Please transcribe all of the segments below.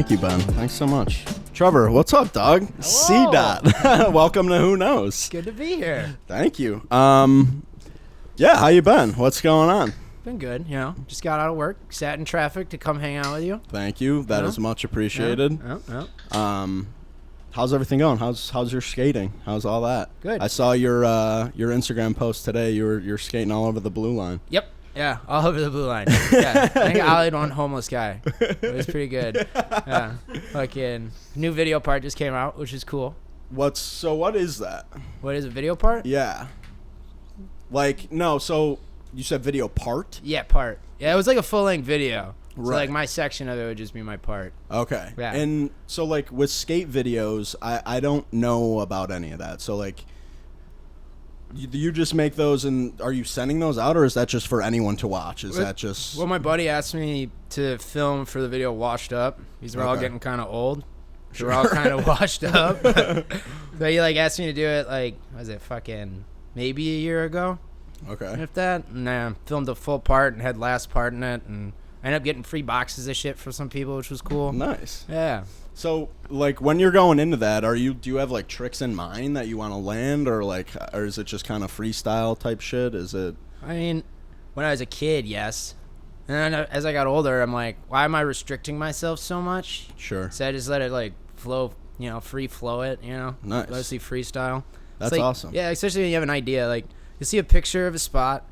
Thank you, Ben. Thanks so much. Trevor, what's up, dog? Hello. CDOT. Welcome to Who Knows. Good to be here. Thank you. Yeah, how you been? What's going on? Been good, you know. Just got out of work, sat in traffic to come hang out with you. Thank you. That is much appreciated. Yeah. How's everything going? How's your skating? How's all that? Good. I saw your Instagram post today. You're skating all over the blue line. Yep. Yeah, all over the blue line. Yeah, I think I ollied one homeless guy. It was pretty good. Yeah, fucking new video part just came out, which is cool. What is that? What is a video part? Yeah. So you said video part? Yeah, part. Yeah, it was like a full-length video. So Right. like my section of it would just be my part. Okay. Yeah. And so like with skate videos, I don't know about any of that. So like you just make those, and are you sending those out, or is that just for anyone to watch? Is that just... Well, my buddy asked me to film for the video Washed Up. These are all Okay. getting kind of old. So we're all kind of washed up. So he like asked me to do it like, was it fucking maybe a year ago? Okay. If that. Nah, filmed a full part and had last part in it, and I ended up getting free boxes of shit for some people, which was cool. Nice. Yeah. So like when you're going into that, do you have like tricks in mind that you want to land, or is it just kind of freestyle type shit? Is it... I mean, when I was a kid, yes. And then as I got older, I'm like, why am I restricting myself so much? Sure. So I just let it like flow, you know, free flow it, you know. Nice. Mostly freestyle. That's It's like, awesome. Yeah, especially when you have an idea. Like, you see a picture of a spot,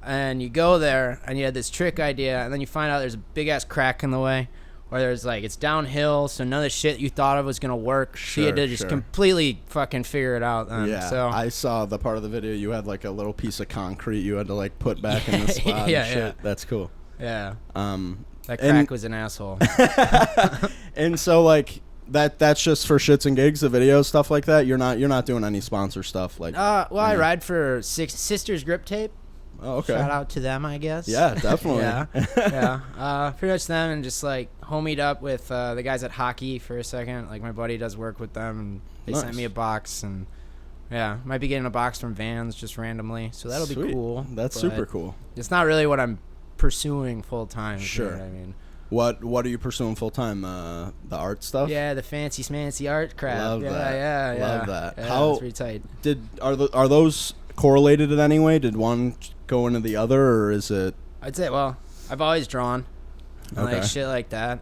and you go there, and you had this trick idea, and then you find out there's a big-ass crack in the way, or there's, like, it's downhill, so none of the shit you thought of was going to work. So you had to just completely fucking figure it out then. Yeah, So I saw the part of the video you had, like, a little piece of concrete you had to, like, put back in the spot Yeah, and shit. yeah. That's cool. yeah. That and- crack was an asshole. And so, like... That's just for shits and gigs, the videos, stuff like that. You're not doing any sponsor stuff, like. Well, I ride for Sisters Grip Tape. Oh, okay. Shout out to them, I guess. Yeah, definitely. yeah. Pretty much them, and just like homied up with the guys at Hockey for a second. Like my buddy does work with them, and they sent me a box, and yeah, might be getting a box from Vans just randomly. So that'll Sweet. be cool. That's but super cool. It's not really what I'm pursuing full time. Sure. You know what I mean. What are you pursuing full time? The art stuff? Yeah, the fancy smancy art crap. Love that. Yeah. Love that. Yeah, How it's pretty tight. Are those correlated in any way? Did one go into the other, or is it? I'd say, well, I've always drawn, and Okay. like shit like that,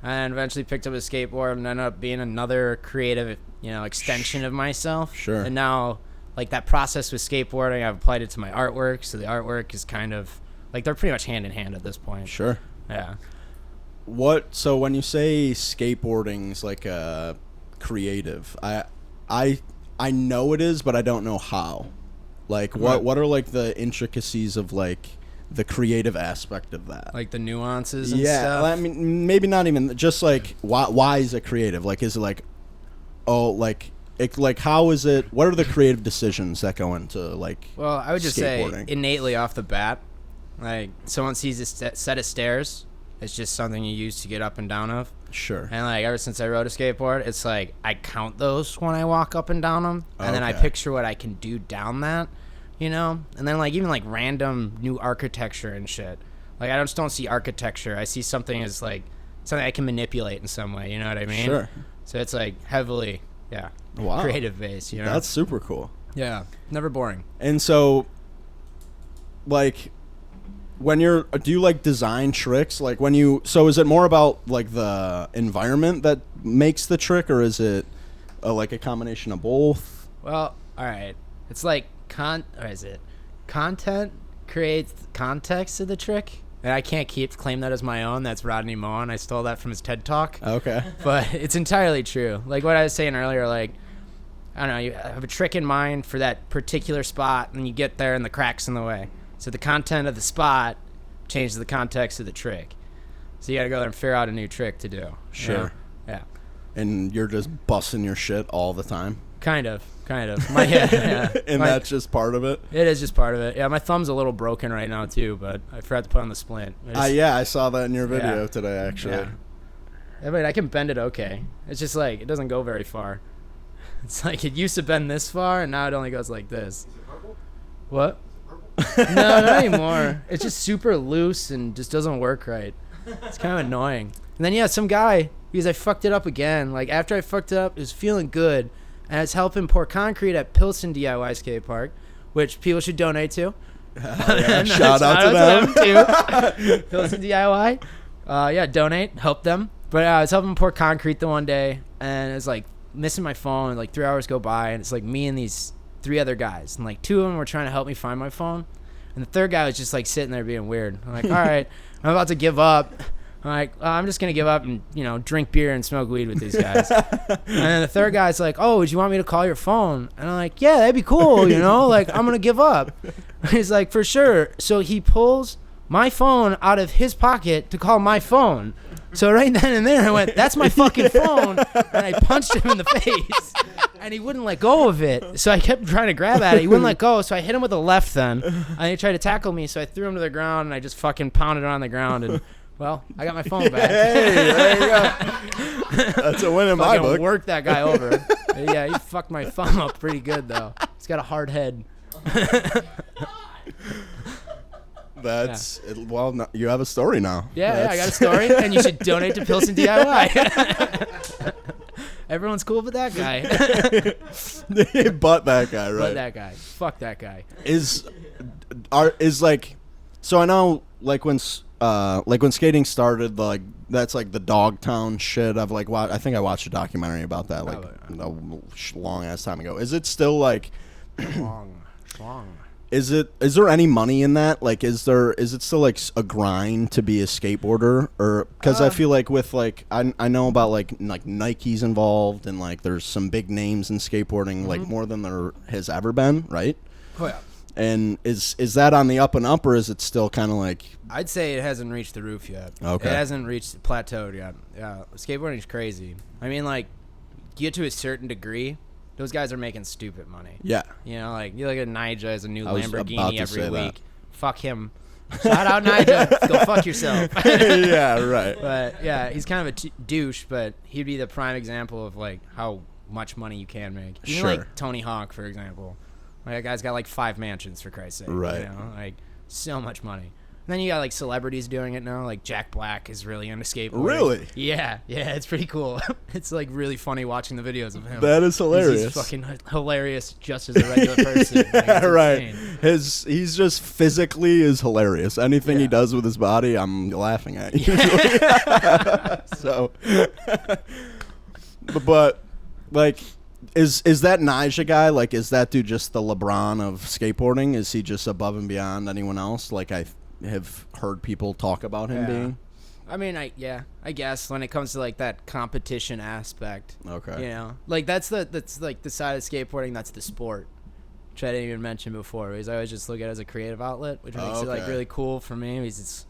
and eventually picked up a skateboard and ended up being another creative, you know, extension of myself. Sure. And now, like that process with skateboarding, I've applied it to my artwork, so the artwork is kind of like they're pretty much hand in hand at this point. Sure. Yeah. So when you say skateboarding's like a creative, I know it is, but I don't know how. Like what are like the intricacies of like the creative aspect of that? Like the nuances and Yeah, stuff. I mean maybe not even just like why is it creative? Like is it like how is it? What are the creative decisions that go into like? Well, I would just say skateboarding? innately off the bat, like someone sees a set of stairs, it's just something you use to get up and down of. Sure. And like ever since I rode a skateboard, it's like I count those when I walk up and down them, and then I Okay. picture what I can do down that, you know. And then like even like random new architecture and shit. Like I just don't see architecture. I see something as like something I can manipulate in some way. You know what I mean? Sure. So it's like heavily, Wow. creative base. You know. That's super cool. Yeah. Never boring. And so, like, do you like design tricks? Like so is it more about like the environment that makes the trick, or is it like a combination of both? Well, all right. It's like content creates context of the trick, and I can't claim that as my own. That's Rodney Mullen. I stole that from his TED Talk. Okay. But it's entirely true. Like what I was saying earlier, like I don't know, you have a trick in mind for that particular spot, and you get there and the crack's in the way. So the content of the spot changes the context of the trick. So you got to go there and figure out a new trick to do. Sure. You know? Yeah. And you're just busting your shit all the time. Kind of. Yeah. And that's just part of it. It is just part of it. Yeah, my thumb's a little broken right now too, but I forgot to put on the splint. I saw that in your video today, actually. Yeah. I mean, I can bend it okay. It's just like, it doesn't go very far. It's like, it used to bend this far, and now it only goes like this. Is it purple? What? No, not anymore. It's just super loose and just doesn't work right. It's kind of annoying. And then, yeah, some guy because I fucked it up again. Like, after I fucked it up, it was feeling good. And I was helping pour concrete at Pilsen DIY skate park, which people should donate to. Yeah. Shout out to them too. Pilsen DIY. Yeah, donate, help them. But I was helping pour concrete the one day, and it was like missing my phone. And like 3 hours go by, and it's like me and these 3 other guys, and like 2 of them were trying to help me find my phone, and the third guy was just like sitting there being weird. I'm like, all right, I'm about to give up. I'm like, I'm just gonna give up and drink beer and smoke weed with these guys. And then the third guy's like, oh, would you want me to call your phone? And I'm like, yeah, that'd be cool. Like, I'm gonna give up. He's like, for sure. So he pulls my phone out of his pocket to call my phone. So right then and there, I went, that's my fucking phone. And I punched him in the face. And he wouldn't let go of it. So I kept trying to grab at it. He wouldn't let go. So I hit him with a left then. And he tried to tackle me. So I threw him to the ground, and I just fucking pounded it on the ground. And, well, I got my phone back. Hey, there you go. That's a win in my book. Worked that guy over. Yeah, he fucked my thumb up pretty good, though. He's got a hard head. That's well. No, you have a story now. Yeah, I got a story, and you should donate to Pilsen DIY. Everyone's cool with that guy. But that guy, right? But that guy. Fuck that guy. Is like, so I know like when skating started, like that's like the Dogtown shit. I've like I think I watched a documentary about that like a long ass time ago. Is it still like long? Is there any money in that? Like, is it still like a grind to be a skateboarder, or because I feel like with like I know about like Nike's involved, and like there's some big names in skateboarding, like more than there has ever been, right? Oh yeah. And is that on the up and up, or is it still kind of like? I'd say it hasn't reached the roof yet. Okay. It hasn't reached plateaued yet. Yeah, skateboarding's crazy. I mean, like, get to a certain degree, those guys are making stupid money. Yeah. Like, you look at Nija as a new Lamborghini every week. That. Fuck him. Shout out Nija. Go fuck yourself. Yeah, right. But, yeah, he's kind of a douche, but he'd be the prime example of, like, how much money you can make. Even like Tony Hawk, for example. Like, that guy's got, like, 5 mansions, for Christ's sake. Right. Like, so much money. And then you got like celebrities doing it now. Like Jack Black is really into skateboarding. Really? Yeah, it's pretty cool. It's like really funny watching the videos of him. That is hilarious. He's fucking hilarious just as a regular person. Like, right. He's just physically is hilarious. Anything he does with his body, I'm laughing at usually. So, but like. Is that Nija guy, like, is that dude just the LeBron of skateboarding? Is he just above and beyond anyone else? Like, I have heard people talk about him being. I mean, I guess when it comes to like that competition aspect. Okay. Like that's like the side of skateboarding that's the sport, which I didn't even mention before. Because I always just look at it as a creative outlet, which makes it like really cool for me because it's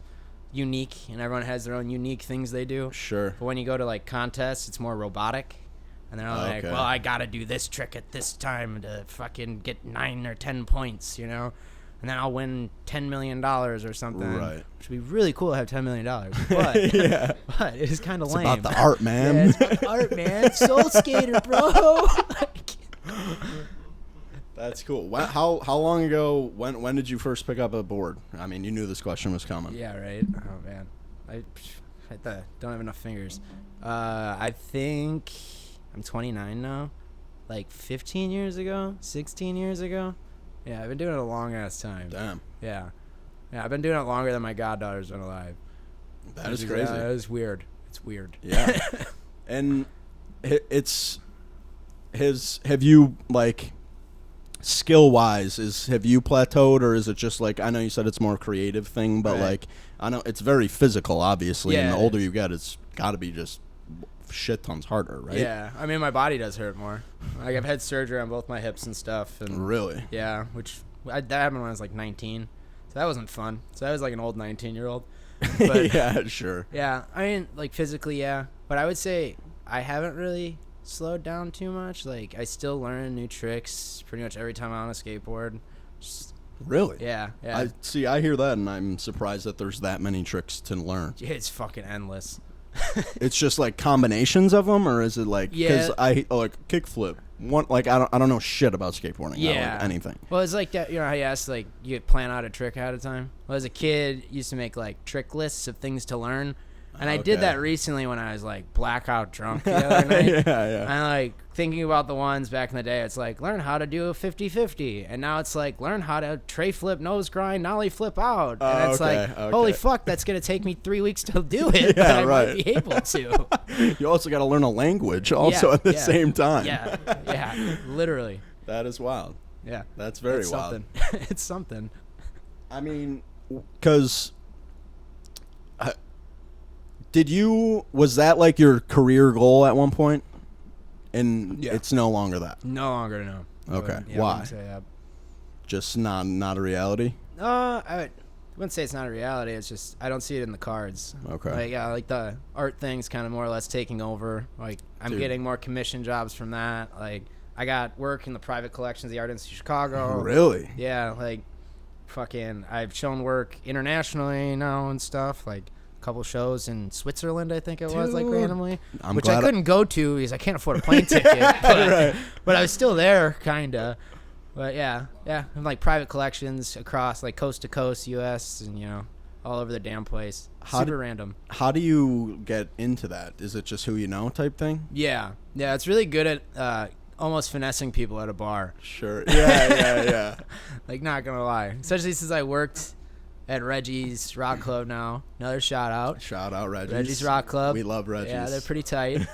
unique and everyone has their own unique things they do. Sure. But when you go to like contests, it's more robotic. And they're all like, well, I got to do this trick at this time to fucking get 9 or 10 points, And then I'll win $10 million or something. Right. Which would be really cool to have $10 million. But, but it is kind of lame. It's about the art, man. Yeah, it's about the art, man. Soul Skater, bro. That's cool. How long ago, when did you first pick up a board? I mean, you knew this question was coming. Yeah, right. Oh, man. I don't have enough fingers. I think... I'm 29 now. Like 15 years ago, 16 years ago. Yeah, I've been doing it a long ass time. Damn. Yeah, I've been doing it longer than my goddaughter's been alive. That is crazy. That is weird. It's weird. Yeah. And have you like skill wise have you plateaued, or is it just like, I know you said it's more creative thing, but like I know it's very physical obviously, and the older you get, it's got to be just shit tons harder, right? Yeah, I mean my body does hurt more. Like I've had surgery on both my hips and stuff. And really? Yeah, that happened when I was like 19, so that wasn't fun. So I was like an old 19-year-old. But, yeah, sure. Yeah, I mean like physically, yeah, but I would say I haven't really slowed down too much. Like I still learn new tricks pretty much every time I'm on a skateboard. Really? Yeah. I hear that, and I'm surprised that there's that many tricks to learn. It's fucking endless. It's just like combinations of them, or is it like, because I like kickflip one, like I don't know shit about skateboarding. Yeah, like anything. Well, it's like that, how you asked, like you plan out a trick ahead of time. Well, as a kid, used to make like trick lists of things to learn, And I did that recently when I was like blackout drunk the other night. Yeah. And like thinking about the ones back in the day, it's like learn how to do a 50-50. And now it's like learn how to tray flip, nose grind, nollie flip out. And it's holy fuck, that's going to take me 3 weeks to do it. But I might be able to. You also got to learn a language also at the same time. Yeah, literally. That is wild. Yeah. That's very wild. It's something. I mean, because was that like your career goal at one point? And it's no longer that? No longer, no. Okay. Yeah, why? I wouldn't say that. Just not a reality? I wouldn't say it's not a reality. It's just I don't see it in the cards. Okay. Like the art thing's kind of more or less taking over. Like I'm getting more commission jobs from that. Like I got work in the private collections of the Art Institute of Chicago. Really? Yeah. Like fucking I've shown work internationally now and stuff. Like a couple shows in Switzerland, I think it was, like randomly, which I couldn't go to because I can't afford a plane ticket. But I was still there, kinda. But yeah, and like private collections across like coast to coast, U.S. and all over the damn place. Super random. How do you get into that? Is it just who you know type thing? Yeah, it's really good at almost finessing people at a bar. Sure. Yeah. Like not gonna lie, especially since I worked at Reggie's Rock Club now. Another shout out. Shout out Reggie's. Reggie's Rock Club. We love Reggie's. Yeah, they're pretty tight.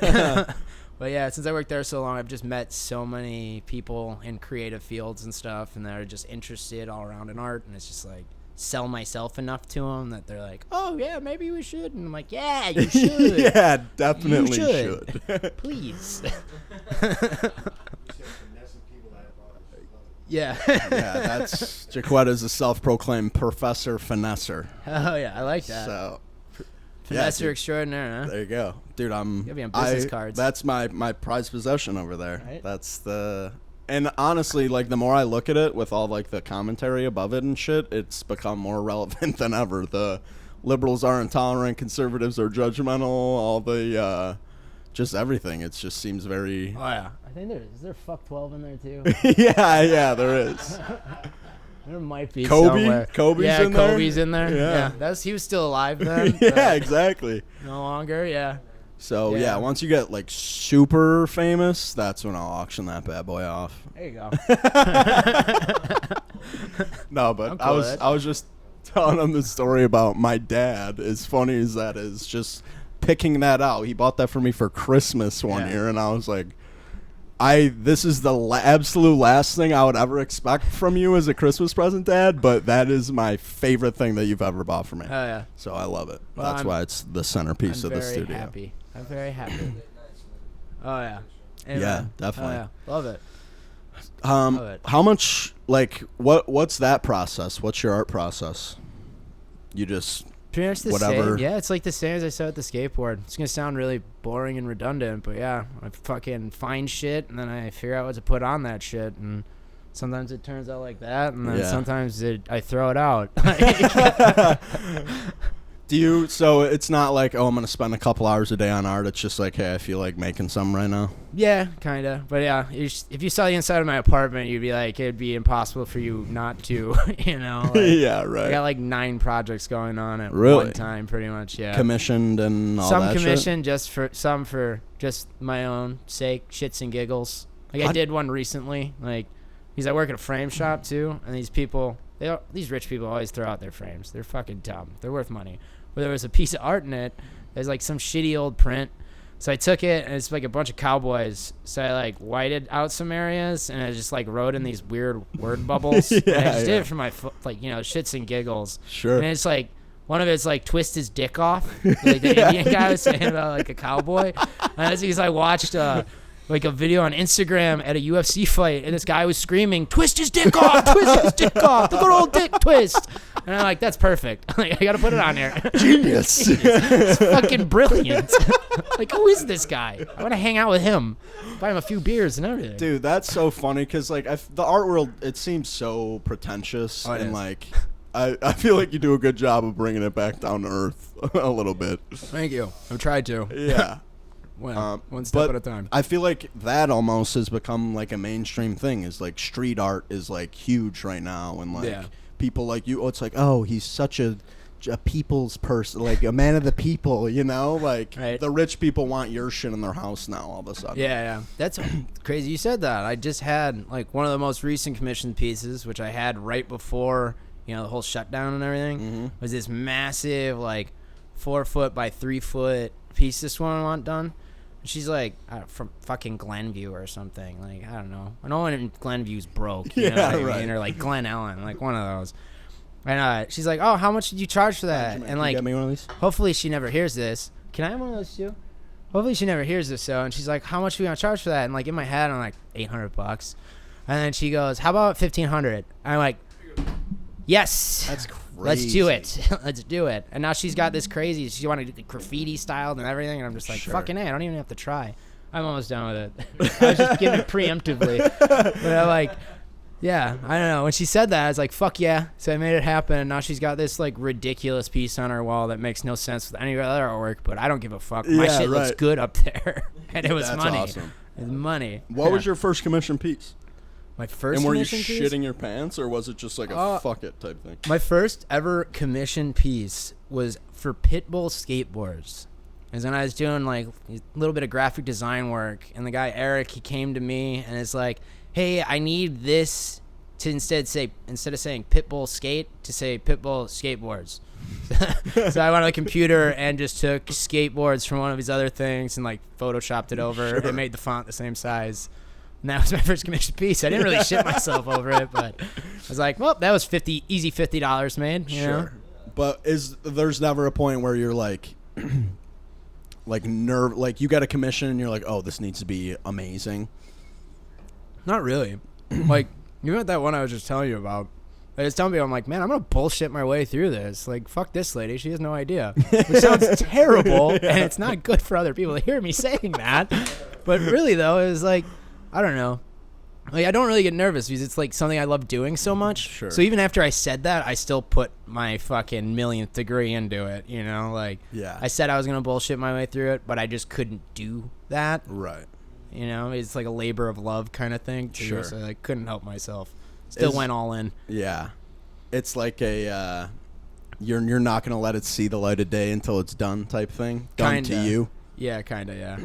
But yeah, since I worked there so long, I've just met so many people in creative fields and stuff, and they're just interested all around in art, and it's just like sell myself enough to them that they're like, oh yeah, maybe we should, and I'm like, yeah, you should. Yeah, definitely should. Please. Yeah. That's Jaquetta's a self-proclaimed professor finesser. Oh yeah, I like that. So finesser extraordinaire, huh? There you go, dude. You'll be on business cards. That's my prized possession over there. Right? That's and honestly, like the more I look at it with all like the commentary above it and shit, it's become more relevant than ever. The liberals are intolerant, conservatives are judgmental, all the just everything. It just seems very. Oh yeah. I think is there fuck 12 in there too? yeah, there is. There might be Kobe? somewhere. Kobe's in there? Kobe's in there. Yeah. He was still alive then. Yeah, exactly. No longer, yeah. So, yeah, once you get, like, super famous, that's when I'll auction that bad boy off. There you go. No, but I was just telling him the story about my dad. As funny as that is, just picking that out. He bought that for me for Christmas one year, and I was like, this is the absolute last thing I would ever expect from you as a Christmas present, Dad, but that is my favorite thing that you've ever bought for me. Oh, yeah. So I love it. Well, That's why it's the centerpiece of the studio. I'm very happy. Oh, yeah. Anyway. Yeah, definitely. Oh, yeah. Love it. How much, like, what's that process? What's your art process? You just... Pretty much the whatever. same. Yeah, it's like the same as I said with the skateboard. It's going to sound really boring and redundant, but yeah, I fucking find shit, and then I figure out what to put on that shit, and sometimes it turns out like that, and then sometimes I throw it out. So it's not like, oh, I'm going to spend a couple hours a day on art. It's just like, hey, I feel like making some right now. Yeah, kind of. But yeah, if you saw the inside of my apartment, you'd be like, it'd be impossible for you not to, Like, yeah, right. I got like 9 projects going on at one time, pretty much, yeah. Commissioned and all that Some commissioned, some for just my own sake, shits and giggles. Like I did one recently, like, because I work at a frame shop too, and these rich people always throw out their frames. They're fucking dumb. They're worth money. Where there was a piece of art in it. There's like some shitty old print. So I took it, and it's like a bunch of cowboys. So I like whited out some areas, and I just like wrote in these weird word bubbles. I just did it for my shits and giggles. Sure. And it's like one of it's like twist his dick off, like the Indian guy was saying about like a cowboy. And that's because I watched like a video on Instagram at a UFC fight, and this guy was screaming, "Twist his dick off! Twist his dick off! The good old dick twist!" And I'm like, "That's perfect. Like, I gotta put it on there." Genius. It's fucking brilliant. Like, who is this guy? I want to hang out with him, buy him a few beers and everything. Dude, that's so funny because like the art world, it seems so pretentious, and like I feel like you do a good job of bringing it back down to earth a little bit. Thank you. I've tried to. Yeah. Well, one step at a time. I feel like that almost has become like a mainstream thing. Is like street art is like huge right now, and like people like you. Oh, it's like, oh, he's such a a people's person, like a man of the people, you know, like Right. the rich people want your shit in their house now all of a sudden. Yeah, that's crazy. You said that. I just had like one of the most recent commissioned pieces, which I had right before the whole shutdown and everything. Was this massive like 4 foot by 3 foot piece. This one I want done. And she's like from fucking Glenview or something. Like I don't know. No one in Glenview's broke. You know what I mean? Or like Glen Ellen, like one of those. And she's like, "Oh, how much did you charge for that?" And like, get me one of these? hopefully she never hears this. Can I have one of those too? Hopefully she never hears this. So, and she's like, "How much are we gonna charge for that?" And like in my head, I'm like, $800. And then she goes, "How about $1,500?" I'm like, "Yes, That's crazy. let's do it. Let's do it." And now she's got this crazy. She wanted it graffiti styled and everything. And I'm just like, fucking A, I don't even have to try. I'm almost done with it. I was just giving it preemptively. But I'm like, yeah, I don't know. When she said that, I was like, fuck yeah. So I made it happen. And now she's got this like ridiculous piece on her wall that makes no sense with any other artwork, but I don't give a fuck. My shit looks good up there. And it was That's money. Awesome. It was money. What was your first commission piece? My first And were you commission piece? shitting your pants, or was it just like a fuck it type thing? My first ever commission piece was for Pitbull skateboards. Is when I was doing like a little bit of graphic design work, and the guy Eric, he came to me and is like, "Hey, I need this to instead of saying Pitbull skate, to say Pitbull skateboards." So I went on the computer and just took skateboards from one of his other things and like photoshopped it over and made the font the same size. And that was my first commission piece. I didn't really shit myself over it, but I was like, well, that was easy $50 made. You know? But there's never a point where you're like, like you got a commission and you're like, oh, this needs to be amazing. Not really. Like, you know that one I was just telling you about? I was telling people, I'm like, man, I'm going to bullshit my way through this. Like, fuck this lady. She has no idea. Which sounds terrible, and it's not good for other people to hear me saying that. But really, though, it was like, I don't know. Like, I don't really get nervous because it's, like, something I love doing so much. Sure. So even after I said that, I still put my fucking millionth degree into it, you know? Like, yeah. I said I was going to bullshit my way through it, but I just couldn't do that. Right. You know? It's like a labor of love kind of thing. Too, Sure. So I couldn't help myself. Still went all in. Yeah. It's like a you're not going to let it see the light of day until it's done type thing. Done to you. Yeah, kind of, yeah.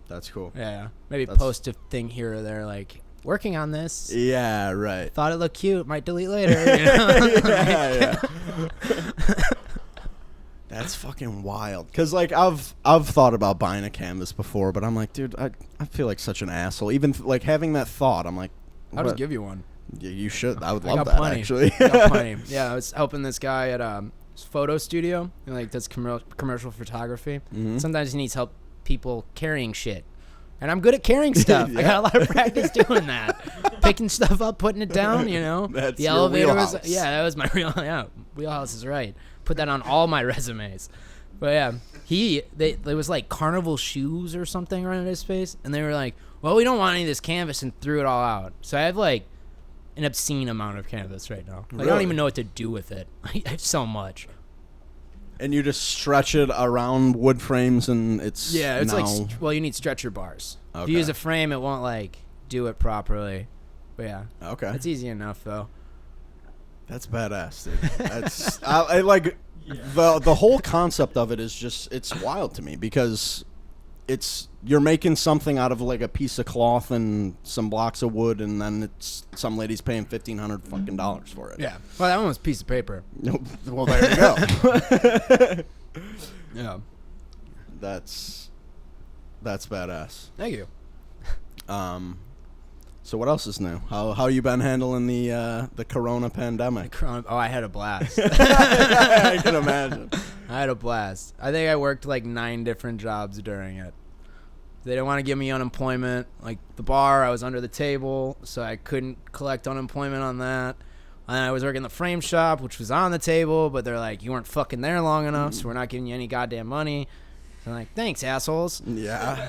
That's cool. Yeah. Maybe post a thing here or there like, working on this. Yeah, right. Thought it looked cute. Might delete later. You know? Yeah. That's fucking wild. Because, like, I've thought about buying a canvas before, but I'm like, dude, I feel like such an asshole. Even, like, having that thought, I'm like, I'll just give you one. Yeah, you should. I would love got that, actually. I got plenty. Yeah, I was helping this guy at his photo studio. He, like, does commercial photography. Mm-hmm. Sometimes he needs help people carrying shit. And I'm good at carrying stuff. Yeah. I got a lot of practice doing that. Picking stuff up, putting it down, you know. That's the your elevator wheelhouse. that was my wheelhouse is right. Put that on all my resumes. But yeah, there was like Carnival shoes or something around his face, and they were like, well, we don't want any of this canvas, and threw it all out. So I have like an obscene amount of canvas right now. Like, I don't even know what to do with it. I have so much. And you just stretch it around wood frames, and it's like, well, you need stretcher bars. Okay. If you use a frame, it won't like do it properly. But yeah, Okay. it's easy enough though. That's badass, dude. That's I like the whole concept of it is just, it's wild to me, because you're making something out of like a piece of cloth and some blocks of wood, and then it's some lady's paying $1,500 fucking dollars for it. Yeah. Well, that one was a piece of paper. Well, there you go. Yeah. That's badass. Thank you. So what else is new? How you been handling the Corona pandemic? Oh, I had a blast. I can imagine. I had a blast. I think I worked like 9 different jobs during it. They didn't want to give me unemployment. Like the bar, I was under the table, so I couldn't collect unemployment on that. And I was working the frame shop, which was on the table, but they're like, you weren't fucking there long enough, so we're not giving you any goddamn money. So I'm like, thanks, assholes. Yeah.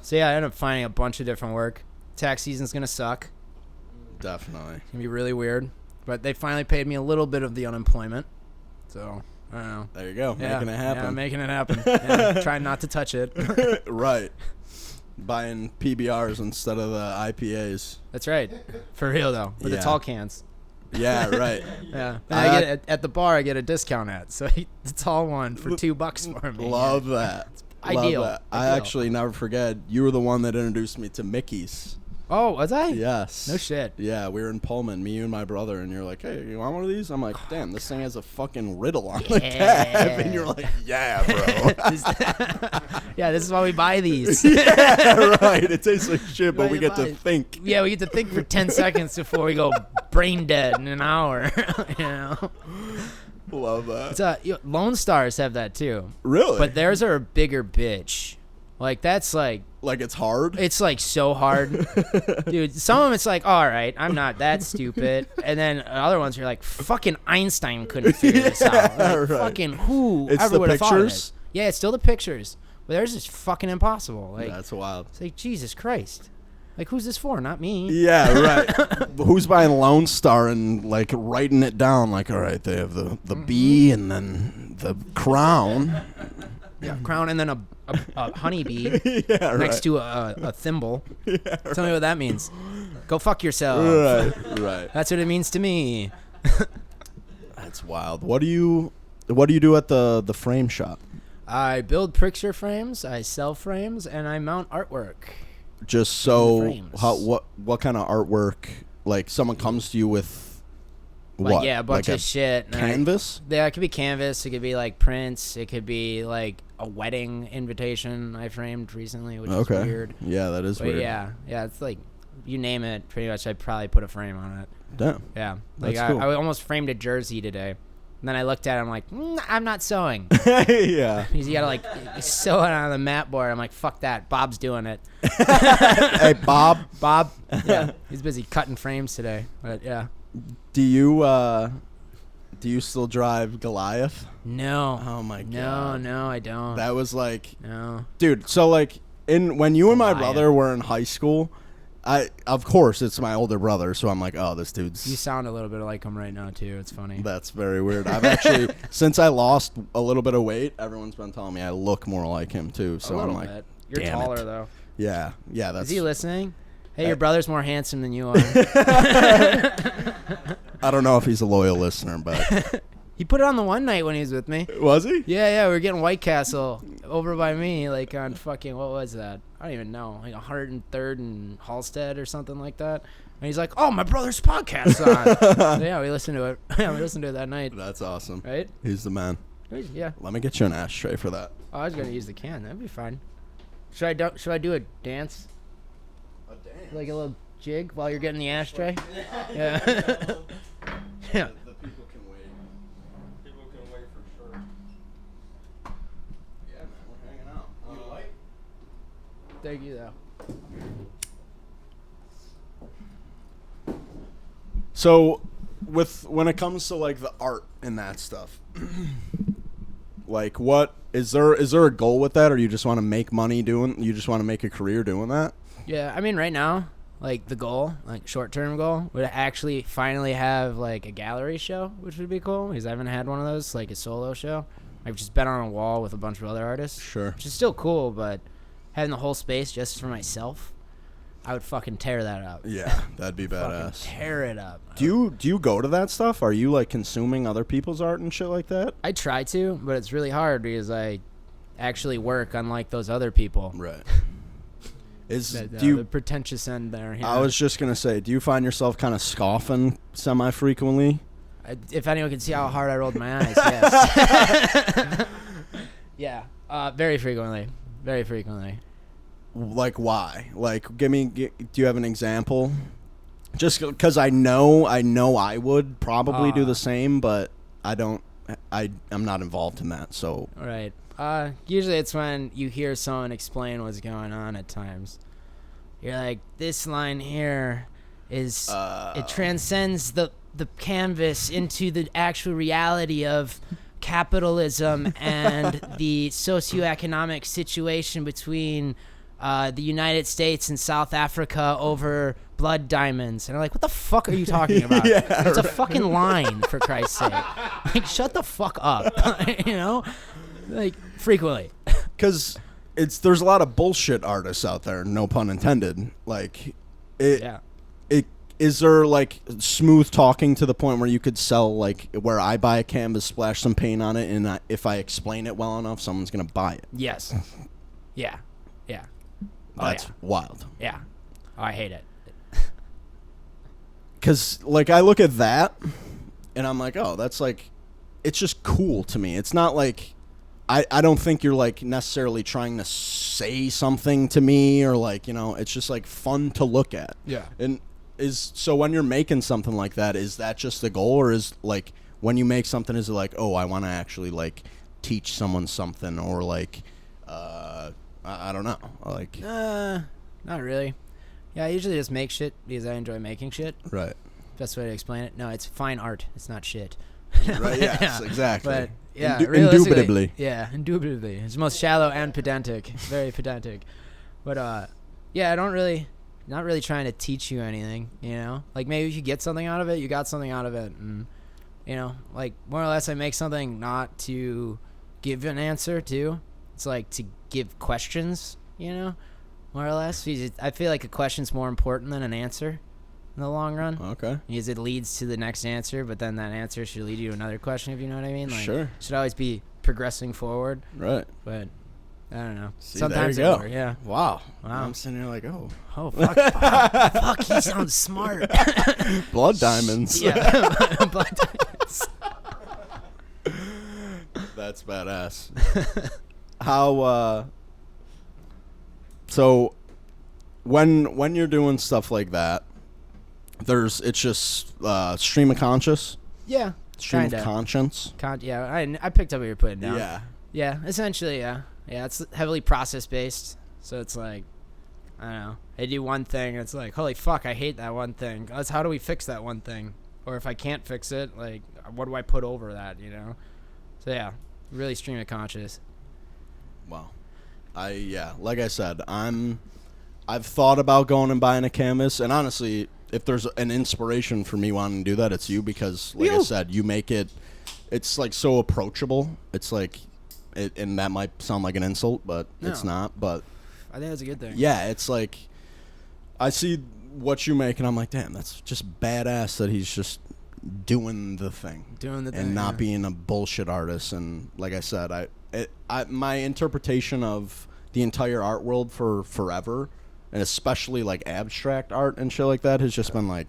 So yeah, I ended up finding a bunch of different work. Tax season's going to suck. Definitely. It's going to be really weird. But they finally paid me a little bit of the unemployment. So, I don't know. There you go. Yeah, Making it happen. Yeah, making it happen. Yeah, trying not to touch it. Right. Buying PBRs instead of the IPAs. That's right. For real, though. With the tall cans. Yeah, right. Yeah. And I get at the bar. I get a discount at. So it's all one for $2 for me. Love that. Ideal. Love that. I actually never forget. You were the one that introduced me to Mickey's. Oh, was I? Yes. No shit. Yeah, we were in Pullman, me, you, and my brother, and you're like, hey, you want one of these? I'm like, damn, this thing has a fucking riddle on the cap. And you're like, yeah, bro. Yeah, this is why we buy these. Yeah, right. It tastes like shit, but we get to think. Yeah, we get to think for 10 seconds before we go brain dead in an hour. You know? Love that. It's Lone Stars have that too. Really? But theirs are a bigger bitch. Like, that's like... Like, it's hard? It's, like, so hard. Dude, some of them it's like, all right, I'm not that stupid. And then other ones you're like, fucking Einstein couldn't figure this out. Like, right. Fucking who It's ever the would have thought of pictures? this? Yeah, it's still the pictures. But theirs is fucking impossible. Like, That's wild. It's like, Jesus Christ. Like, who's this for? Not me. Yeah, right. Who's buying Lone Star and, like, writing it down? Like, all right, they have the bee and then the crown. Yeah, crown and then a honeybee Yeah, next to a thimble. Yeah, Tell me what that means. Go fuck yourself. Right. That's what it means to me. That's wild. What do you do at the frame shop? I build picture frames, I sell frames, and I mount artwork. Just so Frames. what kind of artwork? Like, someone comes to you with Like, what? yeah, a bunch like of shit. And canvas? Yeah, it could be canvas. It could be like prints. It could be like a wedding invitation I framed recently, which is weird. Yeah, that is But weird. yeah, it's like you name it. Pretty much, I'd probably put a frame on it. Damn. Yeah, like That's cool. I almost framed a jersey today. And then I looked at it, I'm like, I'm not sewing. Yeah. Because you gotta like sew it on the mat board. I'm like, fuck that. Bob's doing it. Hey, Bob. Bob, yeah, he's busy cutting frames today. But yeah. Do you still drive Goliath? No. Oh my god. No, I don't. That was like, No. dude. So like, when you and my Goliath. brother were in high school, of course it's my older brother, so I'm like, oh, this dude's. You sound a little bit like him right now too. It's funny. That's very weird. I've actually, since I lost a little bit of weight, everyone's been telling me I look more like him too. So I'm like, bit. You're damn taller it. though. Yeah. That's. Is he listening? Hey, your brother's more handsome than you are. I don't know if he's a loyal listener, but He put it on the one night when he was with me. was he? Yeah, we were getting White Castle over by me, like on fucking, what was that? I don't even know, like 103rd and Halstead or something like that. And he's like, oh, my brother's podcast's on. So yeah, we listened to it. Yeah, we listened to it that night. That's awesome. Right? He's the man. Yeah. Let me get you an ashtray for that. Oh, I was going to use the can. That'd be fine. Should I do a dance? A dance? Like a little jig while you're getting the ashtray? Yeah. Yeah. The people can wait. People can wait for sure. Yeah, man, we're hanging out. You like? Thank you, though. So, when it comes to like the art and that stuff, like, what is there a goal with that, or you just want to make money doing? You just want to make a career doing that? Yeah, I mean, right now, like the goal, like short-term goal, would actually finally have like a gallery show, which would be cool because I haven't had one of those, like a solo show. I've just been on a wall with a bunch of other artists, Sure. which is still cool, but having the whole space just for myself, I would fucking tear that up. Yeah, that'd be Fucking badass. tear it up. Do you go to that stuff? Are you like consuming other people's art and shit like that? I try to, but it's really hard because I actually work unlike those other people. Right. The pretentious end there. Yeah. I was just gonna say, do you find yourself kind of scoffing semi-frequently? If anyone can see how hard I rolled my eyes, yes. Yeah, very frequently. Very frequently. Like, why? Like, do you have an example? Just because I know I would probably do the same, but I'm not involved in that, so. Right. Usually it's when you hear someone explain what's going on at times. You're like, this line here is, it transcends the canvas into the actual reality of capitalism and the socioeconomic situation between the United States and South Africa over blood diamonds. And I'm like, what the fuck are you talking about? Yeah, it's a fucking line, for Christ's sake. Like, shut the fuck up. You know? Like, frequently. Because there's a lot of bullshit artists out there, no pun intended. Like, it is there like smooth talking to the point where you could sell, like where I buy a canvas, splash some paint on it, and if I explain it well enough, someone's gonna buy it? Yes. Yeah. Yeah. That's wild. Yeah. Oh, I hate it. Because like I look at that and I'm like, oh, that's like, it's just cool to me. It's not like I don't think you're like necessarily trying to say something to me, or like, you know, it's just like fun to look at. Yeah. And so when you're making something like that, is that just the goal, or is like when you make something, is it like, oh, I want to actually like teach someone something, or like I don't know, like not really. Yeah, I usually just make shit because I enjoy making shit. right. Best way to explain it. No, it's fine art. It's not shit. Right, yes, Yeah. Exactly. But yeah, Indubitably. Yeah, indubitably. It's most shallow and pedantic. Very pedantic. But yeah, not really trying to teach you anything, you know? Like maybe if you get something out of it, you got something out of it, and you know, like more or less I make something not to give an answer to. It's like to give questions, you know? More or less. I feel like a question's more important than an answer in the long run. Okay. Because it leads to the next answer, but then that answer should lead you to another question, if you know what I mean. Like, Sure. should always be progressing forward. Right. But I don't know. See, Sometimes there you it go. will, yeah. Wow. Wow. I'm sitting here like, oh, Fuck, fuck, he sounds smart. blood diamonds. Yeah. Blood diamonds. That's badass. How so when you're doing stuff like that, it's just stream of conscious, Yeah. stream Kinda. of conscience. Yeah, I picked up what you're putting down. Yeah. Yeah, essentially, yeah. Yeah, it's heavily process-based, so it's like, I don't know. I do one thing, and it's like, holy fuck, I hate that one thing. How do we fix that one thing? Or if I can't fix it, like, what do I put over that, you know? So, yeah, really stream of conscious. Wow. Like I said, I've thought about going and buying a canvas, and honestly, if there's an inspiration for me wanting to do that, it's you, because like I said, you make it's like so approachable. It's like and that might sound like an insult, but it's not. But I think that's a good thing. yeah, it's like I see what you make and I'm like, damn, that's just badass that he's just doing the thing. And not being a bullshit artist. And like I said, my interpretation of the entire art world for forever, and especially like abstract art and shit like that, has just been like,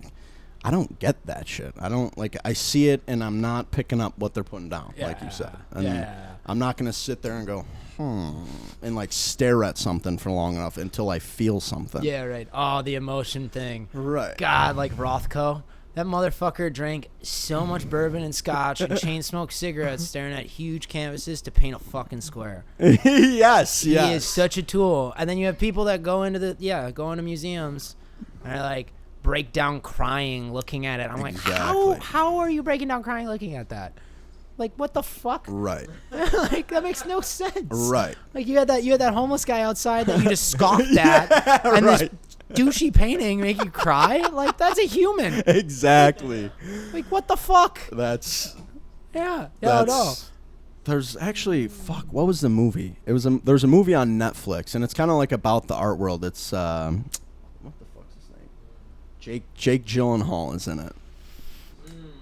I don't get that shit. I don't, like, I see it and I'm not picking up what they're putting down, like you said. And I'm not going to sit there and go, and like stare at something for long enough until I feel something. Yeah, right. Oh, the emotion thing. Right. God, like Rothko. That motherfucker drank so much bourbon and scotch and chain smoked cigarettes staring at huge canvases to paint a fucking square. Yes. He is such a tool. And then you have people that go into museums and are like, break down crying looking at it. I'm like, how are you breaking down crying looking at that? Like, what the fuck? Right. Like, that makes no sense. Right. Like, you had that homeless guy outside that you just scoffed at, and this douchey painting make you cry? Like, that's a human. Exactly. Like, what the fuck? That's no. There's actually, what was the movie? There's a movie on Netflix, and it's kind of like about the art world. It's what the fuck's his name? Jake Gyllenhaal is in it.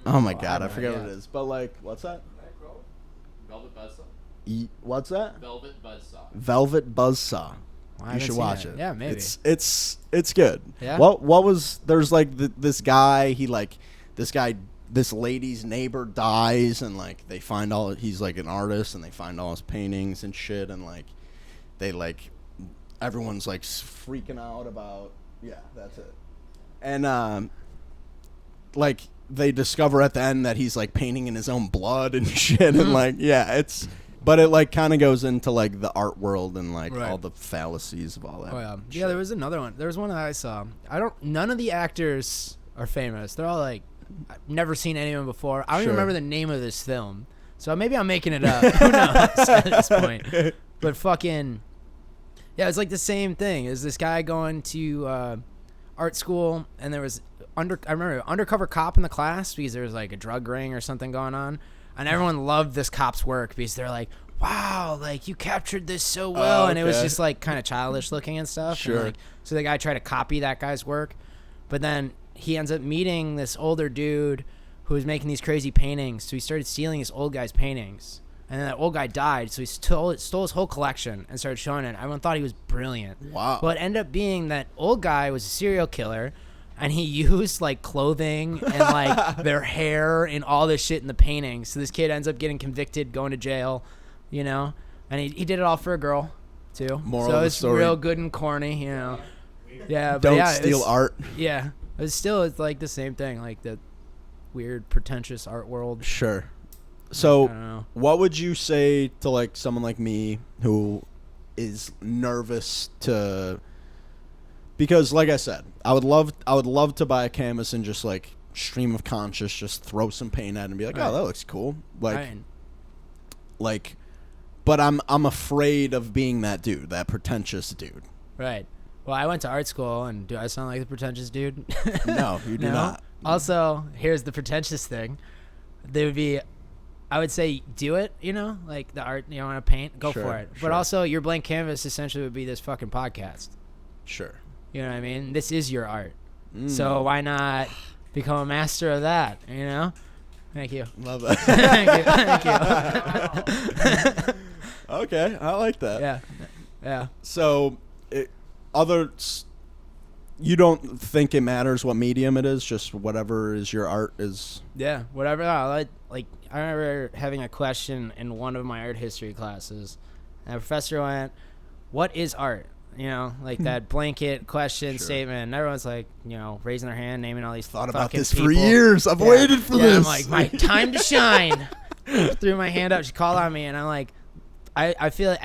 Oh my god, I forget what it is. But like, what's that? Velvet Buzzsaw. What's that? Velvet Buzzsaw. Velvet Buzzsaw. Well, You should watch it. Yeah, maybe. It's good. Yeah? What was, there's like this guy, this lady's neighbor dies, and like they find he's like an artist, and they find all his paintings and shit, and like they like, everyone's like freaking out about, that's it. And like they discover at the end that he's like painting in his own blood and shit, and like, but it like kind of goes into like the art world and like all the fallacies of all that. Oh yeah. shit. Yeah, there was another one. There was one that I saw. None of the actors are famous. They're all like, I've never seen anyone before. I don't even remember the name of this film. So maybe I'm making it up. Who knows at this point? But fucking, yeah, it's like the same thing. Is this guy going to art school, and there was I remember undercover cop in the class because there was like a drug ring or something going on, and everyone loved this cop's work because they're like, wow, like you captured this so well. And it was just like kind of childish looking and stuff. Sure. And, like, so the guy tried to copy that guy's work, but then he ends up meeting this older dude who was making these crazy paintings. So he started stealing this old guy's paintings. And then that old guy died, so he stole his whole collection and started showing it. Everyone thought he was brilliant. Wow. But it ended up being that old guy was a serial killer, and he used, like, clothing and, like, their hair and all this shit in the paintings. So this kid ends up getting convicted, going to jail, you know? And he did it all for a girl, too. Moral so of the it's story. real good and corny, you know? Yeah, but Don't yeah, steal art. Yeah. It's like the same thing, like the weird, pretentious art world. Sure. I So, don't know. what would you say to like someone like me who is nervous to? Because, like I said, I would love to buy a canvas and just like stream of conscious, just throw some paint at it and be like, Right. oh, that looks cool. Like, Right. like, but I'm afraid of being that dude, that pretentious dude. Right. Well, I went to art school, and do I sound like the pretentious dude? No, you do No? not. Also, here's the pretentious thing. There would be, I would say, do it, you know? Like, the art you want to paint, go Sure, for it. sure. But also, your blank canvas essentially would be this fucking podcast. Sure. You know what I mean? This is your art. Mm. So why not become a master of that, you know? Thank you. Love that. Thank you. Okay, I like that. Yeah. Yeah. So, you don't think it matters what medium it is, just whatever is your art is. Yeah, whatever. I remember having a question in one of my art history classes, and the professor went, "What is art?" You know, like that blanket question Sure. statement. And everyone's like, you know, raising their hand, naming all these. Thought about fucking this people. for years. I've waited for this. I'm like, my time to shine. Threw my hand up. She called on me, and I'm like, I feel like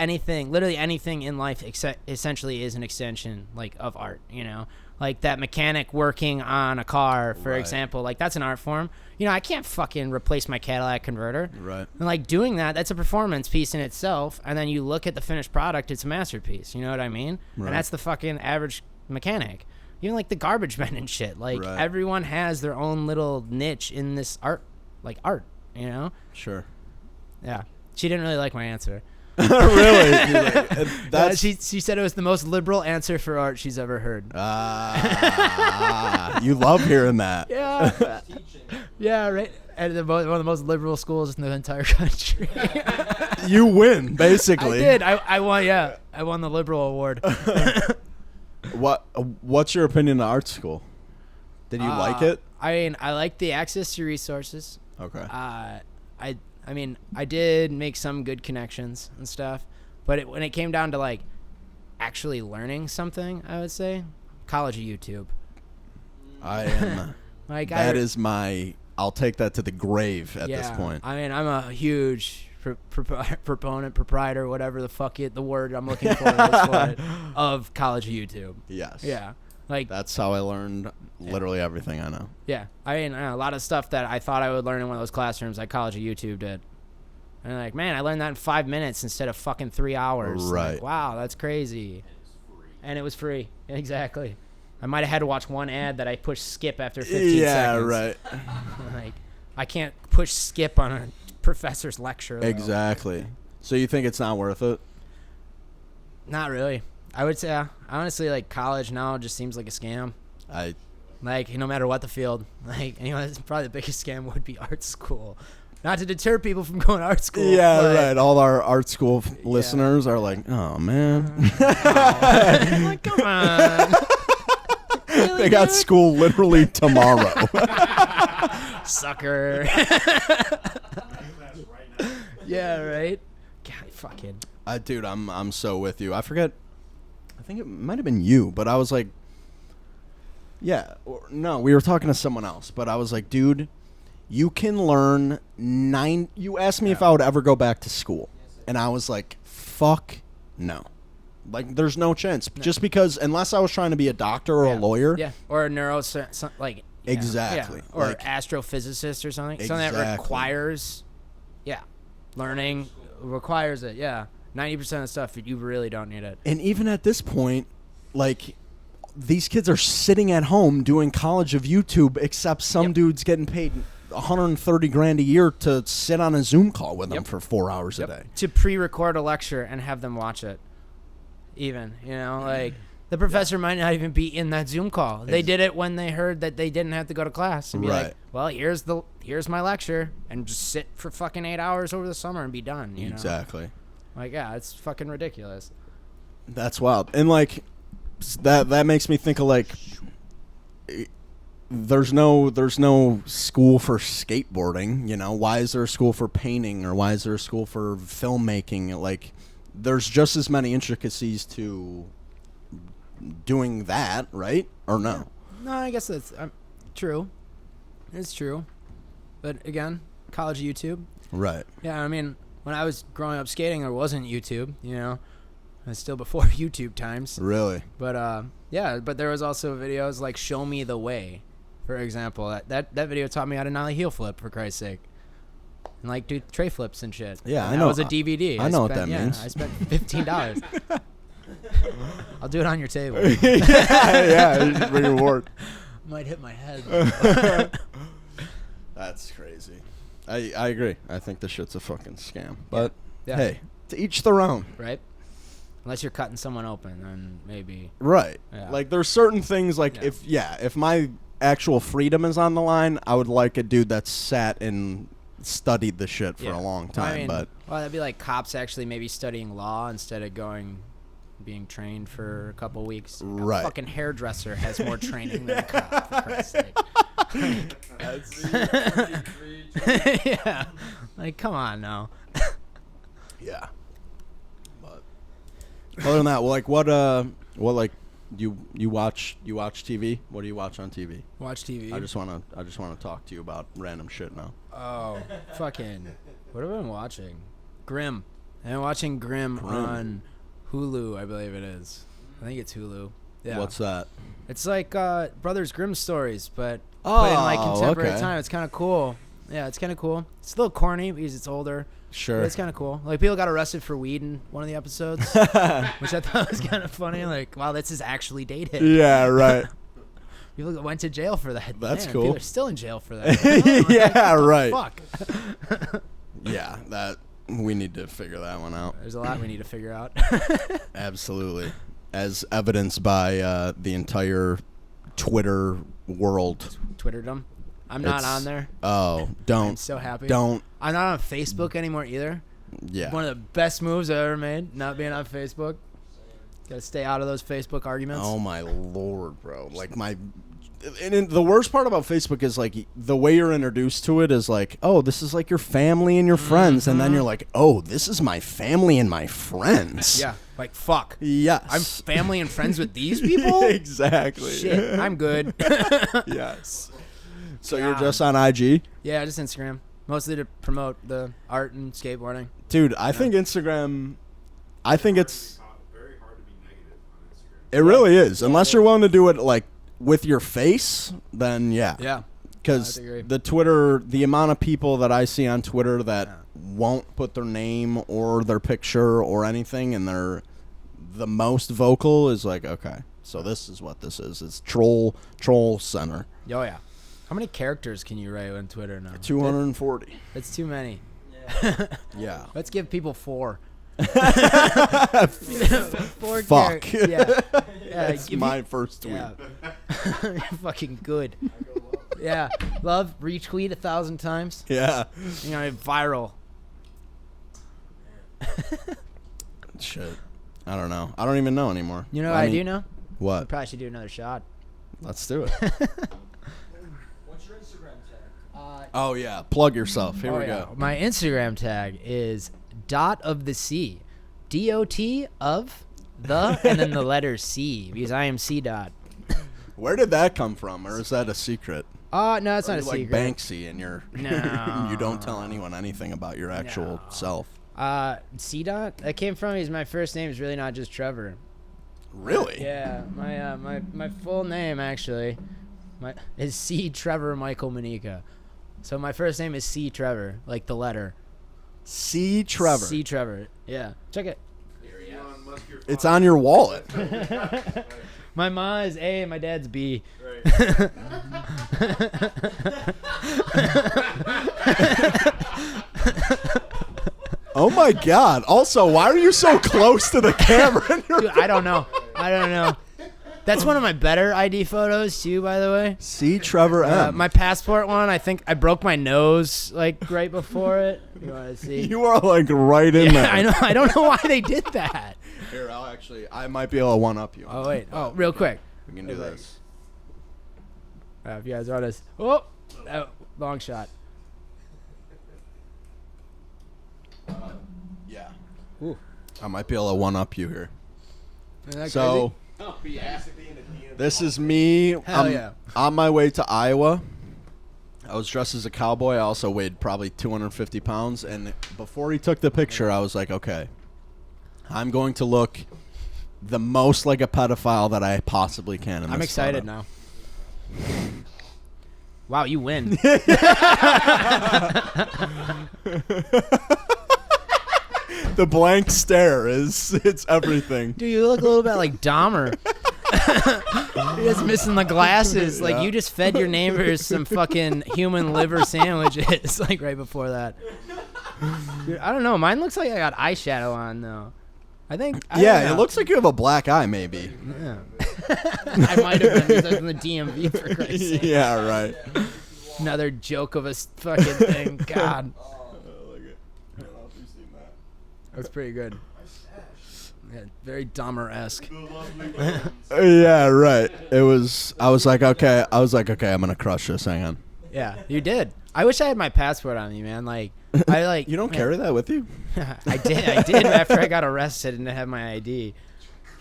literally anything in life essentially is an extension, like, of art, you know? Like that mechanic working on a car, for Right. example, like that's an art form. You know, I can't fucking replace my Cadillac converter. Right. And like doing that's a performance piece in itself. And then you look at the finished product, it's a masterpiece. You know what I mean? Right. And that's the fucking average mechanic. Even like the garbage men and shit. Like Right. everyone has their own little niche in this art, you know? Sure. Yeah. She didn't really like my answer. Really? That's She said it was the most liberal answer for art she's ever heard. you love hearing that. Yeah. Yeah, right. And one of the most liberal schools in the entire country. You win, basically. I did. I won. Yeah, I won the liberal award. What's your opinion of art school? Did you like it? I mean, I like the access to resources. Okay. I mean, I did make some good connections and stuff, but when it came down to like actually learning something, I would say college of YouTube. I am. Like I'll take that to the grave at this point. I mean, I'm a huge proprietor, whatever the fuck the word I'm looking for is for it, of college of YouTube. Yes. Yeah. Like That's how I learned literally everything I know. yeah. I mean, a lot of stuff that I thought I would learn in one of those classrooms, like college of YouTube did. And I'm like, man, I learned that in 5 minutes instead of fucking 3 hours. Right. Like, wow, that's crazy. And it was free. Exactly. I might have had to watch one ad that I pushed skip after 15 Yeah, seconds. right. Like, I can't push skip on a professor's lecture. Though. Exactly. So you think it's not worth it? Not really. I would say, honestly, like college now just seems like a scam. Like, no matter what the field. Like, it's probably the biggest scam would be art school. Not to deter people from going to art school. Yeah, but, right. All our art school listeners are like, oh, man. I'm like, come on. Really, They got dude? school literally tomorrow. Sucker. Yeah, right? God, fucking. Dude, I'm so with you. I forget. I think it might have been you, but I was like, yeah. No, we were talking to someone else, but I was like, dude, you can learn You asked me if I would ever go back to school, and I was like, fuck no. Like, there's no chance. No. Just because, unless I was trying to be a doctor or a lawyer. Yeah, or a like. Yeah, exactly. Yeah. Or like, astrophysicist or something. Exactly. Something that requires, learning requires it, 90% of stuff, you really don't need it. And even at this point, like, these kids are sitting at home doing college of YouTube, except some dude's getting paid $130,000 a year to sit on a Zoom call with them for 4 hours a day. To pre-record a lecture and have them watch it. Even, like, The professor might not even be in that Zoom call. They did it when they heard that they didn't have to go to class and be like, well, here's my lecture, and just sit for fucking 8 hours over the summer and be done. You know? Exactly. Like, yeah, it's fucking ridiculous. That's wild. And like that makes me think of like there's no school for skateboarding, you know? Why is there a school for painting, or why is there a school for filmmaking? Like, there's just as many intricacies to doing that, right? Or no? No, I guess that's true. It's true. But again, college YouTube. Right. Yeah, I mean, when I was growing up skating, there wasn't YouTube, you know? It was still before YouTube times. Really? But, yeah, but there was also videos like Show Me the Way, for example. That video taught me how to nollie heel flip, for Christ's sake. And, like, do tray flips and shit. Yeah, and I know. That was a DVD. I know what that means. I spent $15. I'll do it on your table. yeah, reward. Might hit my head. That's crazy. I agree. I think this shit's a fucking scam. But, Yeah. hey, to each their own. Right? Unless you're cutting someone open, then maybe. Right. Yeah. Like, there's certain things, like, if my actual freedom is on the line, I would like a dude that sat and studied the shit for a long time. I mean, but well, that'd be like cops actually maybe studying law instead of being trained for a couple weeks. Right. A fucking hairdresser has more training than a cop, for Christ's sake. Yeah. Like, come on now. yeah. But other than that, well, like, what like you watch TV? What do you watch on TV? Watch TV. I just wanna talk to you about random shit now. Oh, fucking. What have I been watching? Grimm. I've been watching Grimm on Hulu, I believe it is. I think it's Hulu. Yeah. What's that? It's like Brothers Grimm stories, but put in like contemporary okay. time. It's kind of cool. Yeah, it's kind of cool. It's a little corny because it's older. Sure. But it's kind of cool. Like, people got arrested for weed in one of the episodes, which I thought was kind of funny. Like, wow, this is actually dated. Yeah, right. People went to jail for that. That's Man, cool. People are still in jail for that. Yeah, right. Fuck. Yeah, that we need to figure that one out. There's a lot we need to figure out. Absolutely. As evidenced by the entire Twitter world. Twitterdom. I'm not on there. Oh, don't. I'm so happy. Don't. I'm not on Facebook anymore either. Yeah. One of the best moves I've ever made, not being on Facebook. Gotta stay out of those Facebook arguments. Oh, my Lord, bro. Like, and the worst part about Facebook is, like, the way you're introduced to it is like, oh, this is like your family and your friends. And then you're like, oh, this is my family and my friends. Yeah. Like, fuck. Yes. I'm family and friends with these people? Exactly. Shit, I'm good. Yes. So you're just on IG? Yeah, just Instagram. Mostly to promote the art and skateboarding. Dude, I think Instagram, it's very hard to be negative on Instagram. it really is. Unless you're willing to do it, like, with your face, then yeah. Yeah. Because I agree. the amount of people that I see on Twitter that won't put their name or their picture or anything, and they're the most vocal is like, okay, so this is what this is. It's troll center. Oh, yeah. How many characters can you write on Twitter now? 240. That's too many. Yeah. Let's give people 4. 4 Fuck. Yeah. That's my first tweet. Yeah. You're fucking good. Yeah. Love, retweet 1,000 times. Yeah. You know, viral. Shit. I don't know. I don't even know anymore. You know what I do know? We What? probably should do another shot. Let's do it. What's your Instagram tag? Oh, yeah. Plug yourself. Here we go. My Instagram tag is dot of the C. DOT of the and then the letter C, because I am C dot. Where did that come from? Or is that a secret? No, it's not a Like secret. Banksy and No. you don't tell anyone anything about your actual self. C dot? That came from, is my first name is really not just Trevor. Really? Yeah, my full name actually is C Trevor Michael Manika. So my first name is C Trevor, like the letter. C. Trevor. C Trevor. Yeah. Check it. Elon Musk, your It's on your wallet. My mom is A and my dad's B. Right. Oh my God. Also, why are you so close to the camera? Dude, I don't know. That's one of my better ID photos too, by the way. See, Trevor M. My passport one, I think I broke my nose like right before it. You want to see? You are like right in there. I know. I don't know why they did that. Here, I might be able to one up you. Oh wait. Oh, real quick. We can do this. If you guys want to. Oh, long shot. Yeah. Ooh. I might be able to one up you here. Isn't that So, Oh, yeah. this is me. Hell I'm yeah. on my way to Iowa. I was dressed as a cowboy. I also weighed probably 250 pounds. And before he took the picture, I was like, okay, I'm going to look the most like a pedophile that I possibly can. In I'm this excited photo. now. Wow, you win. The blank stare it's everything. Dude, you look a little bit like Dahmer. You're just missing the glasses. Like, you just fed your neighbors some fucking human liver sandwiches, like, right before that. Dude, I don't know. Mine looks like I got eyeshadow on, though. I think... I Yeah, don't it know. looks like you have a black eye, maybe. Yeah. I might have been because I was in the DMV, for Christ's sake. Yeah, right. Another joke of a fucking thing. God. That's pretty good. Yeah, very Dahmer-esque. Yeah, right. I was like, okay, I'm going to crush this. Hang on. Yeah, you did. I wish I had my passport on me, man. Like, You don't carry that with you? I did after I got arrested and didn't have my ID.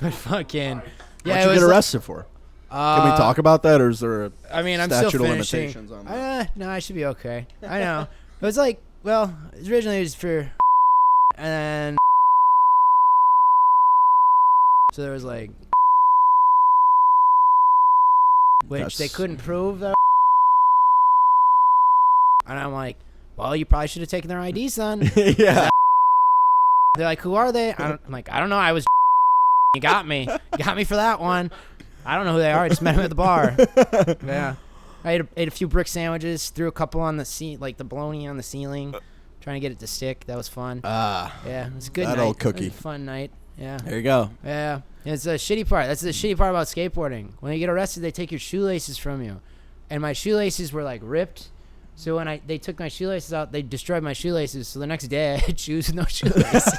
But fucking yeah, What'd you get arrested for? Can we talk about that, or is there a I mean, I'm still statute of finishing. limitations on that? No, I should be okay. I know. It was like, well, originally it was for, and then so there was like, which they couldn't prove that. And I'm like, well, you probably should have taken their IDs then. Yeah. They're like, who are they? I'm like, I don't know. I was. You got me. You got me for that one. I don't know who they are. I just met them at the bar. Yeah. I ate a few brick sandwiches, threw a couple on the like the bologna on the ceiling, trying to get it to stick. That was fun. Yeah, it was a good that night. old cookie. It was a fun night. Yeah. There you go. Yeah. It's a shitty part. That's the shitty part about skateboarding. When you get arrested, they take your shoelaces from you. And my shoelaces were like ripped. So when they took my shoelaces out, they destroyed my shoelaces. So the next day I had shoes with no shoelaces.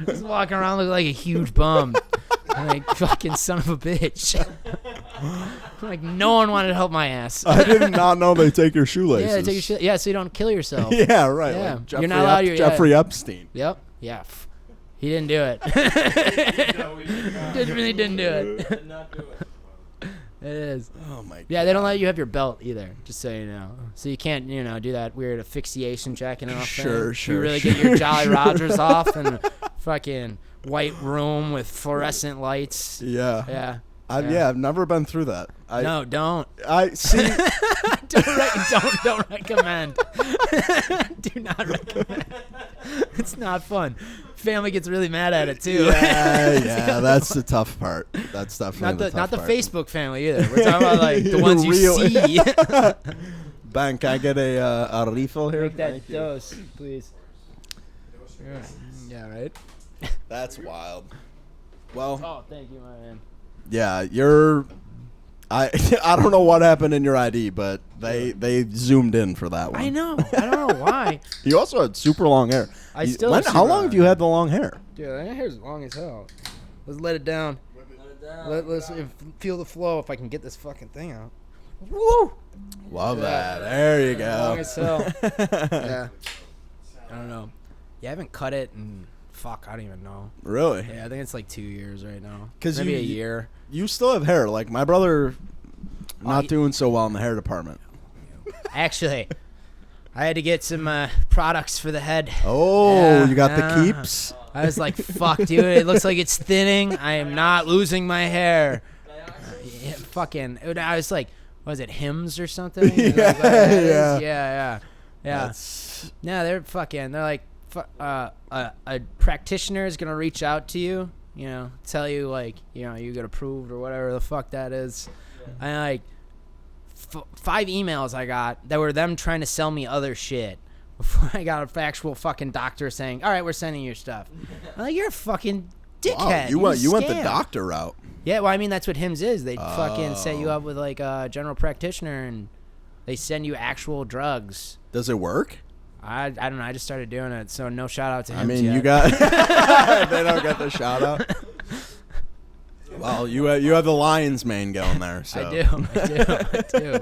Just walking around looking like a huge bum. I'm like, fucking son of a bitch. Like, no one wanted to help my ass. I did not know they take your shoelaces. Yeah, they take your shoelaces. Yeah, so you don't kill yourself. Yeah, right. Yeah. Like Jeffrey You're not allowed to. Jeffrey Epstein. Yep. Yeah. He didn't do it. Didn't do it. Did not do it. It is. Oh my god. Yeah, they don't let you have your belt either, just so you know. So you can't, do that weird asphyxiation checking off Sure, thing. You really get your Jolly Rogers off in a fucking white room with fluorescent lights. Yeah. Yeah. I've never been through that. No, don't. I see. Don't recommend. Do not recommend. It's not fun. Family gets really mad at it too. Yeah, that's the tough part. That's definitely not the part. Facebook family either. We're talking about like the ones you Real- see. Ben, can I get a refill here? Take that dose, please. Yeah, right. That's wild. Well, Oh, thank you, my man. yeah, I don't know what happened in your ID, but they zoomed in for that one. I know. I don't know why. You also had super long hair. I still have How super long long have you had the long hair? Dude, that hair's long as hell. Let's let it down. Let it down. Let's feel the flow if I can get this fucking thing out. Woo! Love Yeah. that. There you Long go. as hell. Yeah. I don't know. You haven't cut it and fuck, I don't even know. Really? Yeah, I think it's like 2 years right now. 'Cause maybe you- a year. You still have hair. Like my brother, not he- doing so well in the hair department. Actually, I had to get some products for the head. Oh, Yeah, you got yeah. the keeps? I was like, fuck, dude, it looks like it's thinning. I am not losing my hair. Yeah, fucking, I was like, was it Hims or something? Yeah, Like, what that is? yeah. Yeah. That's- No, they're like, a practitioner is going to reach out to you, tell you, like, you get approved or whatever the fuck that is. And, like, 5 emails I got that were them trying to sell me other shit before I got an actual fucking doctor saying, all right, we're sending your stuff. I'm like, you're a fucking dickhead. Wow, you went the scam. doctor route. Yeah, well, I mean, that's what Hims is. They fucking set you up with, like, a general practitioner, and they send you actual drugs. Does it work? I don't know. I just started doing it, so no shout-out to Hims I mean, yet. you got... They don't get the shout-out. Well, you have the lion's mane going there, so... I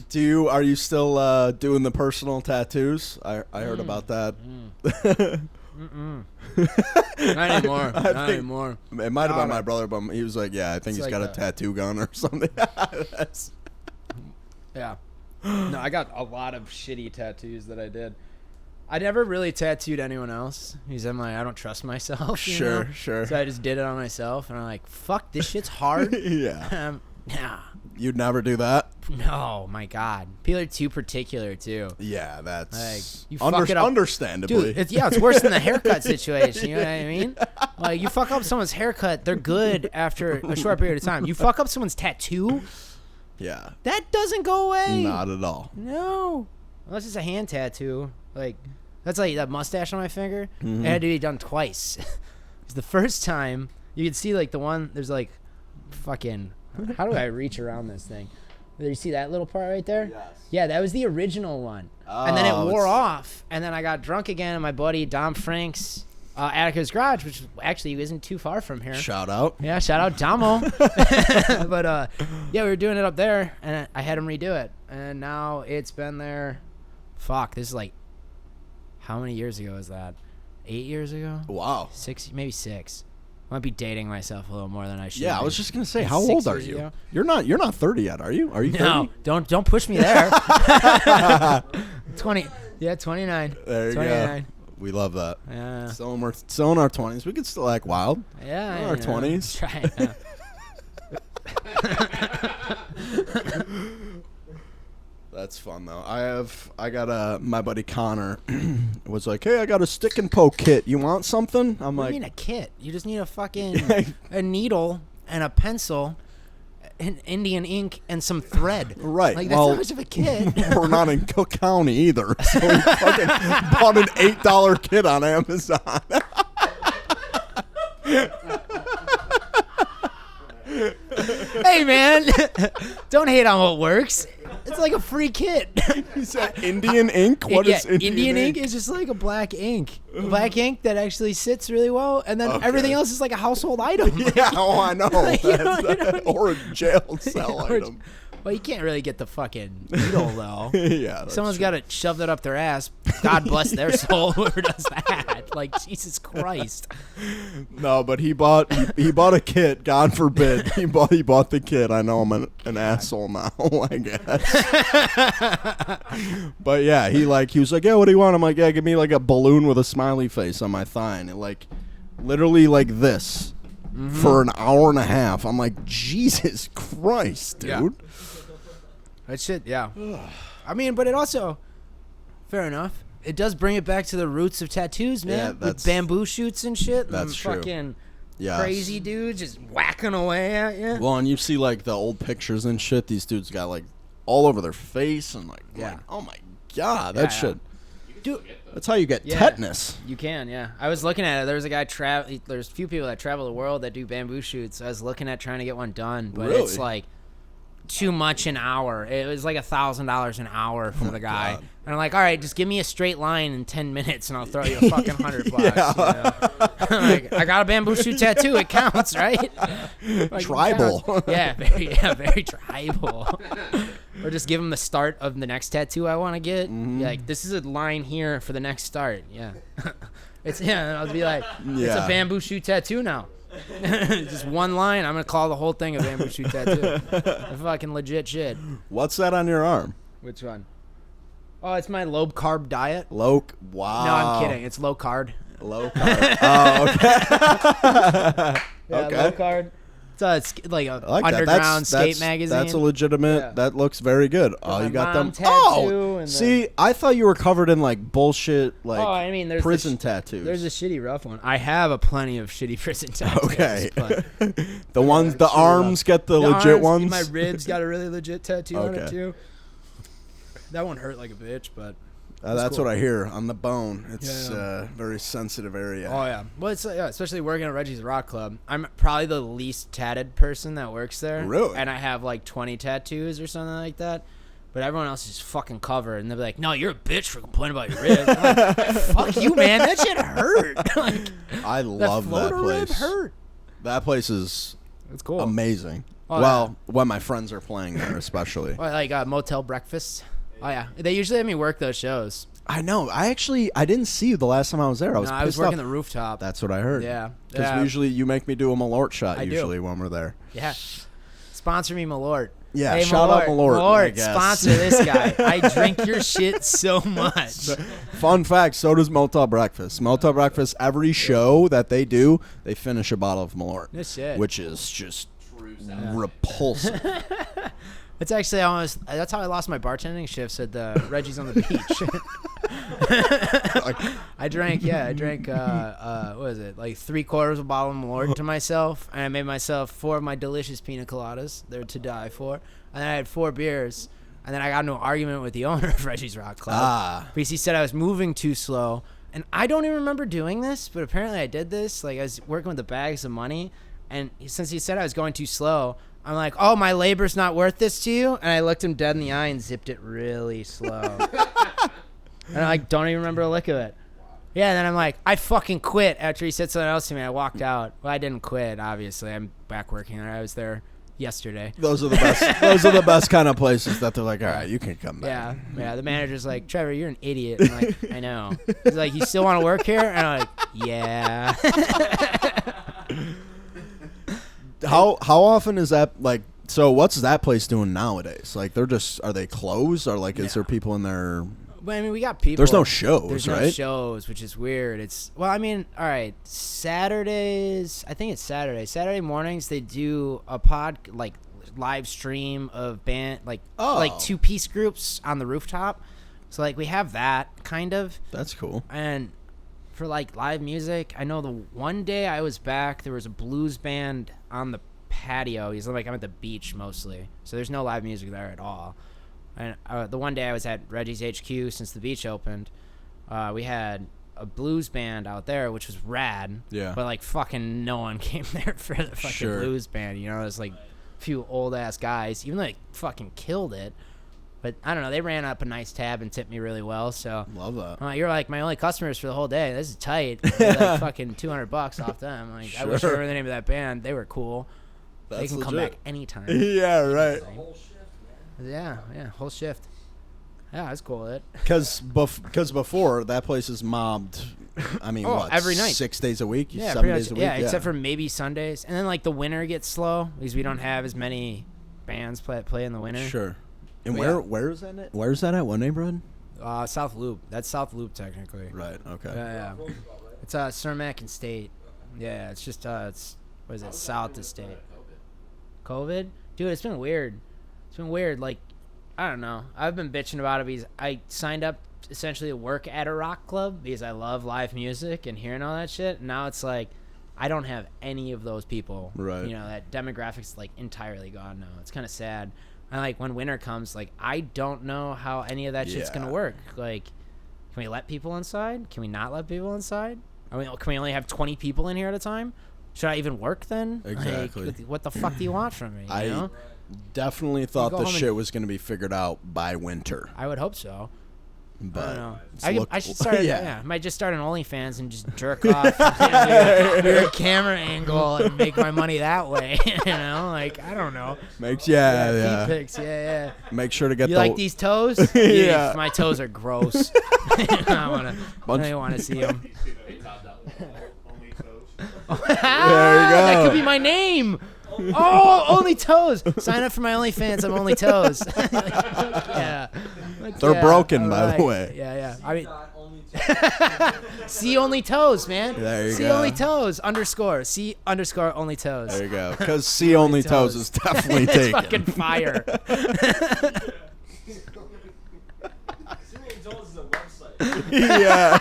do. Are you still doing the personal tattoos? I heard about that. Not anymore. Not anymore. It might have been my brother, but he was like, yeah, I think he's like got a tattoo gun or something. Yeah. No, I got a lot of shitty tattoos that I did. I never really tattooed anyone else. Because I'm like, I don't trust myself. You know? Sure. So I just did it on myself, and I'm like, fuck, this shit's hard. Yeah. Nah. You'd never do that? No, my God. People are too particular, too. Yeah, that's like, you fuck it up. Understandably. Dude, it's worse than the haircut situation. You know what I mean? Like, you fuck up someone's haircut, they're good after a short period of time. You fuck up someone's tattoo, yeah. that doesn't go away. Not at all. No. Unless it's a hand tattoo. Like, that's like that mustache on my finger. It had to be done twice. It's the first time, you can see, like, the one, there's, like, fucking, how do I reach around this thing? You see that little part right there? Yes. Yeah, that was the original one. And then it wore off. And then I got drunk again, and my buddy Dom Franks, Attica's Garage, which actually isn't too far from here. Shout out. Yeah, shout out Damo. But, yeah, we were doing it up there, and I had him redo it. And now it's been there, this is like, how many years ago is that? 8 years ago? Wow. 6, maybe 6. I might be dating myself a little more than I should. Yeah, be. I was just gonna say, how 6 old are years you? ago? You're not 30 yet, are you? Are you 30? No, don't push me there. 20. Yeah, 29. There you 29. go. We love that. Yeah. Still in our 20s. We could still act wild. Yeah. In our 20s. Try it. That's fun though. I got my buddy Connor was like, hey, I got a stick and poke kit. You want something? I'm What like, do you mean a kit? You just need a fucking a needle and a pencil, and Indian ink and some thread. Right. Like, that's not much of a kit. We're not in Cook County either, so we fucking bought an $8 kit on Amazon. Hey man, don't hate on what works. It's like a free kit. You said Indian ink? What is Indian ink? Is just like a black ink. Black ink that actually sits really well, and then everything else is like a household item. Yeah, I know. Or a jail cell Or- item. Well, you can't really get the fucking needle though. Yeah. that's Someone's true. got to shove that up their ass. God bless their soul, whoever does that. Like, Jesus Christ. No, but he bought a kit. God forbid he bought the kit. I know I'm an asshole now, I guess. But yeah, he was like, yeah, what do you want? I'm like, yeah, give me like a balloon with a smiley face on my thigh, and it like literally like this for an hour and a half. I'm like, Jesus Christ, dude. Yeah. That shit, yeah. I mean, but it also, fair enough. It does bring it back to the roots of tattoos, man. Yeah, with that's- bamboo shoots and shit. that's and true. Fucking Yes. crazy dudes just whacking away at you. Well, and you see like the old pictures and shit. These dudes got like all over their face and like, oh my god, that Yeah, shit. Dude, That's how you get Yeah. tetanus. you can, yeah. I was looking at it. There's a guy there's a few people that travel the world that do bamboo shoots. I was looking at trying to get one done, but Really? it's like too much an hour. It was like $1,000 an hour for the guy. God. And I'm like, all right, just give me a straight line in 10 minutes and I'll throw you a fucking $100. Yeah. You know? I'm like, I got a bamboo shoot tattoo. It counts, right? Like, it Tribal. counts. Yeah, very tribal. Or just give him the start of the next tattoo I want to get. Be like, this is a line here for the next start. Yeah. And I'll be like, it's Yeah. a bamboo shoot tattoo now. Just one line. I'm going to call the whole thing a bamboo shoot tattoo. Fucking legit shit. What's that on your arm? Which one? Oh, it's my low carb diet. Wow. No, I'm kidding. It's low carb. Low carb. Oh, okay. Yeah, Okay. low carb. It's like a I like that. underground skate that's, magazine. That's a legitimate. Yeah. That looks very good. Oh, my you got mom them. tattoo Oh, and see, I thought you were covered in like bullshit, like Oh, I mean, there's prison tattoos. There's a shitty rough one. I have a plenty of shitty prison tattoos. Okay. but the ones, the arms get the legit arms, ones. My ribs got a really legit tattoo on it Okay. too. That one hurt like a bitch, but That's cool. what I hear on the bone. It's Yeah. a very sensitive area. Oh yeah, well it's especially working at Reggie's Rock Club. I'm probably the least tatted person that works there. Really? And I have like 20 tattoos or something like that. But everyone else is fucking covered, and they'll be like, "No, you're a bitch for complaining about your ribs." I'm like, fuck you, man. That shit hurt. Like, I love that floater place. rib hurt. That place is It's cool. amazing. Oh, well, when my friends are playing there, especially. Well, like motel breakfasts. Oh yeah, they usually have me work those shows. I know. I didn't see you the last time I was there. I was pissed working off. the rooftop. That's what I heard. Yeah. Because Yeah. usually you make me do a Malort shot I do. usually when we're there. Yeah. Sponsor me, Malort. Yeah, Hey, shout out Malort, I Malort, guess. sponsor this guy. I drink your shit so much. Fun fact, so does Motel Breakfast. Motel Breakfast, every show that they do, they finish a bottle of Malort. No shit. Which is just True sound. repulsive. It's actually that's how I lost my bartending shifts at the Reggie's on the beach. I drank what was it, like 3/4 of a bottle of Malort to myself, and I made myself 4 of my delicious pina coladas. They're to die for. And then I had 4 beers, and then I got into an argument with the owner of Reggie's Rock Club because he said I was moving too slow, and I don't even remember doing this, but apparently I did this. Like I was working with the bags of money, and since he said I was going too slow, I'm like, oh, my labor's not worth this to you? And I looked him dead in the eye and zipped it really slow. And I don't even remember a lick of it. Yeah, and then I'm like, I fucking quit after he said something else to me. I walked out. Well, I didn't quit, obviously. I'm back working there. I was there yesterday. Those are the best. Those are the best kind of places that they're like, all right, you can come back. Yeah. The manager's like, Trevor, you're an idiot. I'm like, I know. He's like, you still want to work here? And I'm like, yeah. How often is that like? So what's that place doing nowadays? Like are they closed or like is there people in there? Well, I mean, we got people. There's no shows, There's right? no shows, which is weird. I mean, all right, Saturdays. I think it's Saturday. Saturday mornings they do a live stream of band like 2-piece groups on the rooftop. So like we have that kind of. That's cool. And for like live music, I know the one day I was back, there was a blues band on the patio. He's like, I'm at the beach mostly, so there's no live music there at all. And the one day I was at Reggie's HQ since the beach opened, we had a blues band out there, which was rad. Yeah. But like fucking no one came there for the fucking blues band. You know, it was like a few old ass guys, even though they fucking killed it. But I don't know. They ran up a nice tab and tipped me really well. So Love that. you're like my only customers for the whole day. This is tight. I made, like fucking $200 off them. Like I wish I remember the name of that band. They were cool. They can come back anytime. Yeah, right. The whole shift, man. Yeah, whole shift. Yeah, that's cool. Because before that place is mobbed. I mean, what? every night, 6 days a week, Yeah, 7 pretty days a much, week. yeah, except for maybe Sundays, and then like the winter gets slow because we don't have as many bands play in the winter. Sure. And But where is that at? Where's that at? What neighborhood? South Loop. That's South Loop technically. Right. Okay. Yeah. It's Cermak and State. Yeah, it's just it's what is it? South to State. COVID? Dude, it's been weird. Like, I don't know. I've been bitching about it because I signed up essentially to work at a rock club because I love live music and hearing all that shit. And now it's like I don't have any of those people. Right. You know, that demographic's like entirely gone now. It's kind of sad. And like when winter comes, like I don't know how any of that shit's gonna work. Like, can we let people inside? Can we not let people inside? I mean, can we only have 20 people in here at a time? Should I even work then? Exactly. Like, what the fuck do you want from me? You know? Definitely thought go the home and- shit was going to be figured out by winter. I would hope so. But I don't know. it's I should start. yeah. I might just start an OnlyFans and just jerk off your camera angle and make my money that way. You know, like I don't know. Makes Feet yeah. pics, yeah. Make sure to get You the like these toes? Yeah. My toes are gross. I don't want to see them. Only toes. That could be my name. Oh, Only Toes. Sign up for my OnlyFans. I'm Only Toes. Yeah. They're broken, all by the right. way. Yeah. I mean, Not only see Only Toes, man. There you see go. Only Toes _. See _ Only Toes. There you go. Because see only toes is definitely It's taken. fucking fire. Singing Toes is a website. yeah,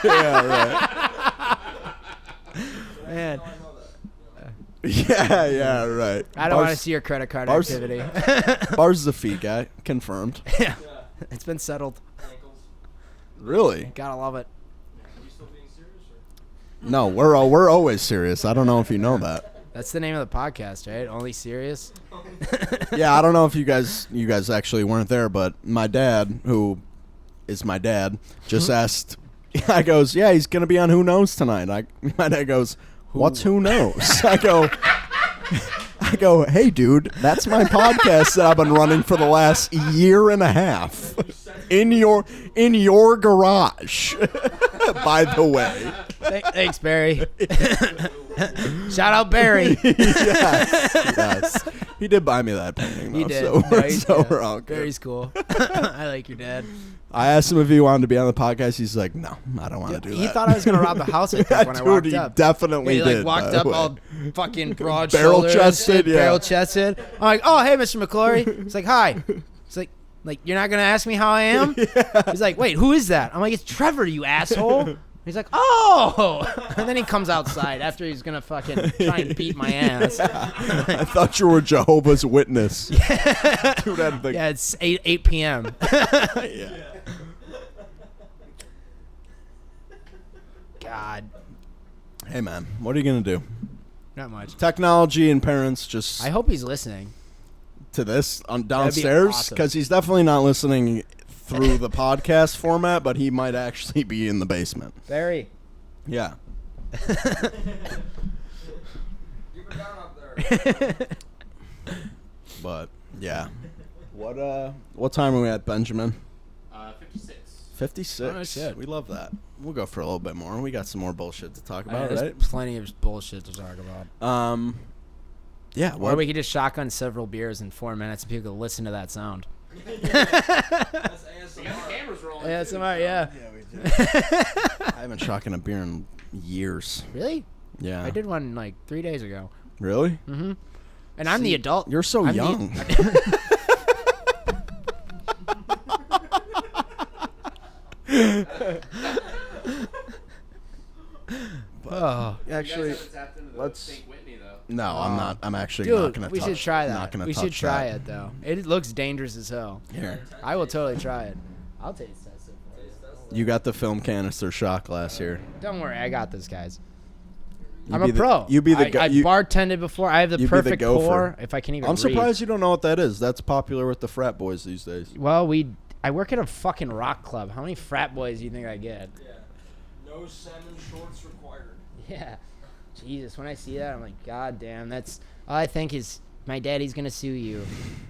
Man, I know that. yeah, right. I don't want to see your credit card Bars- activity. Bars is a fee guy. Confirmed. Yeah. It's been settled. Ankles. Really? Gotta love it. Are you still being serious? Or? No, we're always serious. I don't know if you know that. That's the name of the podcast, right? Only Serious. Yeah, I don't know if you guys actually weren't there, but my dad, who is my dad, just asked. I goes, yeah, he's gonna be on Who Knows tonight. My dad goes, what's Who Knows? I go, hey, dude, that's my podcast that I've been running for the last year and a half in your garage. By the way, Thanks, Barry. Shout out Barry. yes, he did buy me that painting. Though, He did. so, No, so we're all good. Barry's cool. I like your dad. I asked him if he wanted to be on the podcast. He's like, no, I don't want to do that. He thought I was gonna rob the house. I think, when I walked Dude, he up. definitely He did. walked by the up way. all fucking broad Barrel-chested, yeah. barrel chested. I'm like, oh hey, Mr. McClorey. He's like, hi. He's like you're not gonna ask me how I am? He's like, wait, who is that? I'm like, it's Trevor, you asshole. He's like, oh, and then he comes outside after he's gonna fucking try and beat my ass. I thought you were Jehovah's Witness. Dude, Yeah, it's 8 p.m. God, Hey, man, what are you going to do? not much. Technology and parents just I hope he's listening. to this on downstairs awesome. because he's definitely not listening through the podcast format, but he might actually be in the basement. Barry. Yeah. Keep it down up there. But, yeah. What time are we at, Benjamin? 56. 56. Oh, shit. We love that. We'll go for a little bit more. We got some more bullshit to talk about, There's right? plenty of bullshit to talk about. Yeah. Or What? we could just shotgun several beers in 4 minutes and people could listen to that sound. That's We got ASMR. the cameras rolling. Yeah, too, smart, so- yeah. we do. I haven't shotgun a beer in years. Really? Yeah. I did one like 3 days ago. Really? Mm-hmm. And I'm the adult. You're so I'm young. Oh. Actually, You guys haven't tapped into the let's- St. Whitney, though. no, I'm not. I'm actually not Dude, gonna. we touch, should try that. Not gonna We touch should try that. it though. It looks dangerous as hell. Here, I will totally try it. I'll taste test it for you. you got the film canister shot glass here. Don't worry, I got this, guys. You I'm be a the- pro. you be the I you- bartended before. I have the you be the perfect gopher. pour. If I can even I'm read. surprised you don't know what that is. That's popular with the frat boys these days. Well, I work at a fucking rock club. How many frat boys do you think I get? Yeah. No salmon shorts required. Yeah. Jesus, when I see that, I'm like, God damn, that's all I think is my daddy's gonna sue you.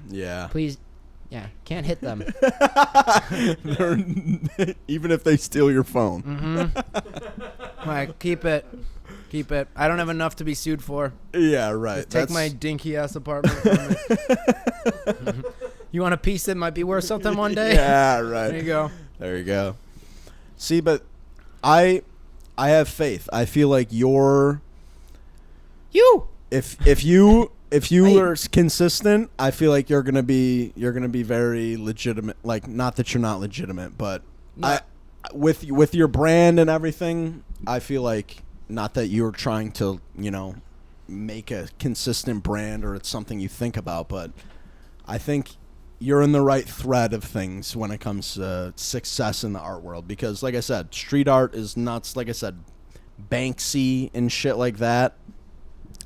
Yeah. Please, yeah, can't hit them. They're- even if they steal your phone. Mm-hmm. Like, keep it. I don't have enough to be sued for. Yeah, right. Take my dinky ass apartment from me. You want a piece that might be worth something one day? Yeah, right. There you go. There you go. See, but I have faith. I feel like you're if you Hey. are consistent, I feel like you're gonna be very legitimate. Like, not that you're not legitimate, but No. with your brand and everything, I feel like not that you're trying to make a consistent brand or it's something you think about, but I think you're in the right thread of things when it comes to success in the art world. Because, like I said, street art is nuts. Like I said, Banksy and shit like that.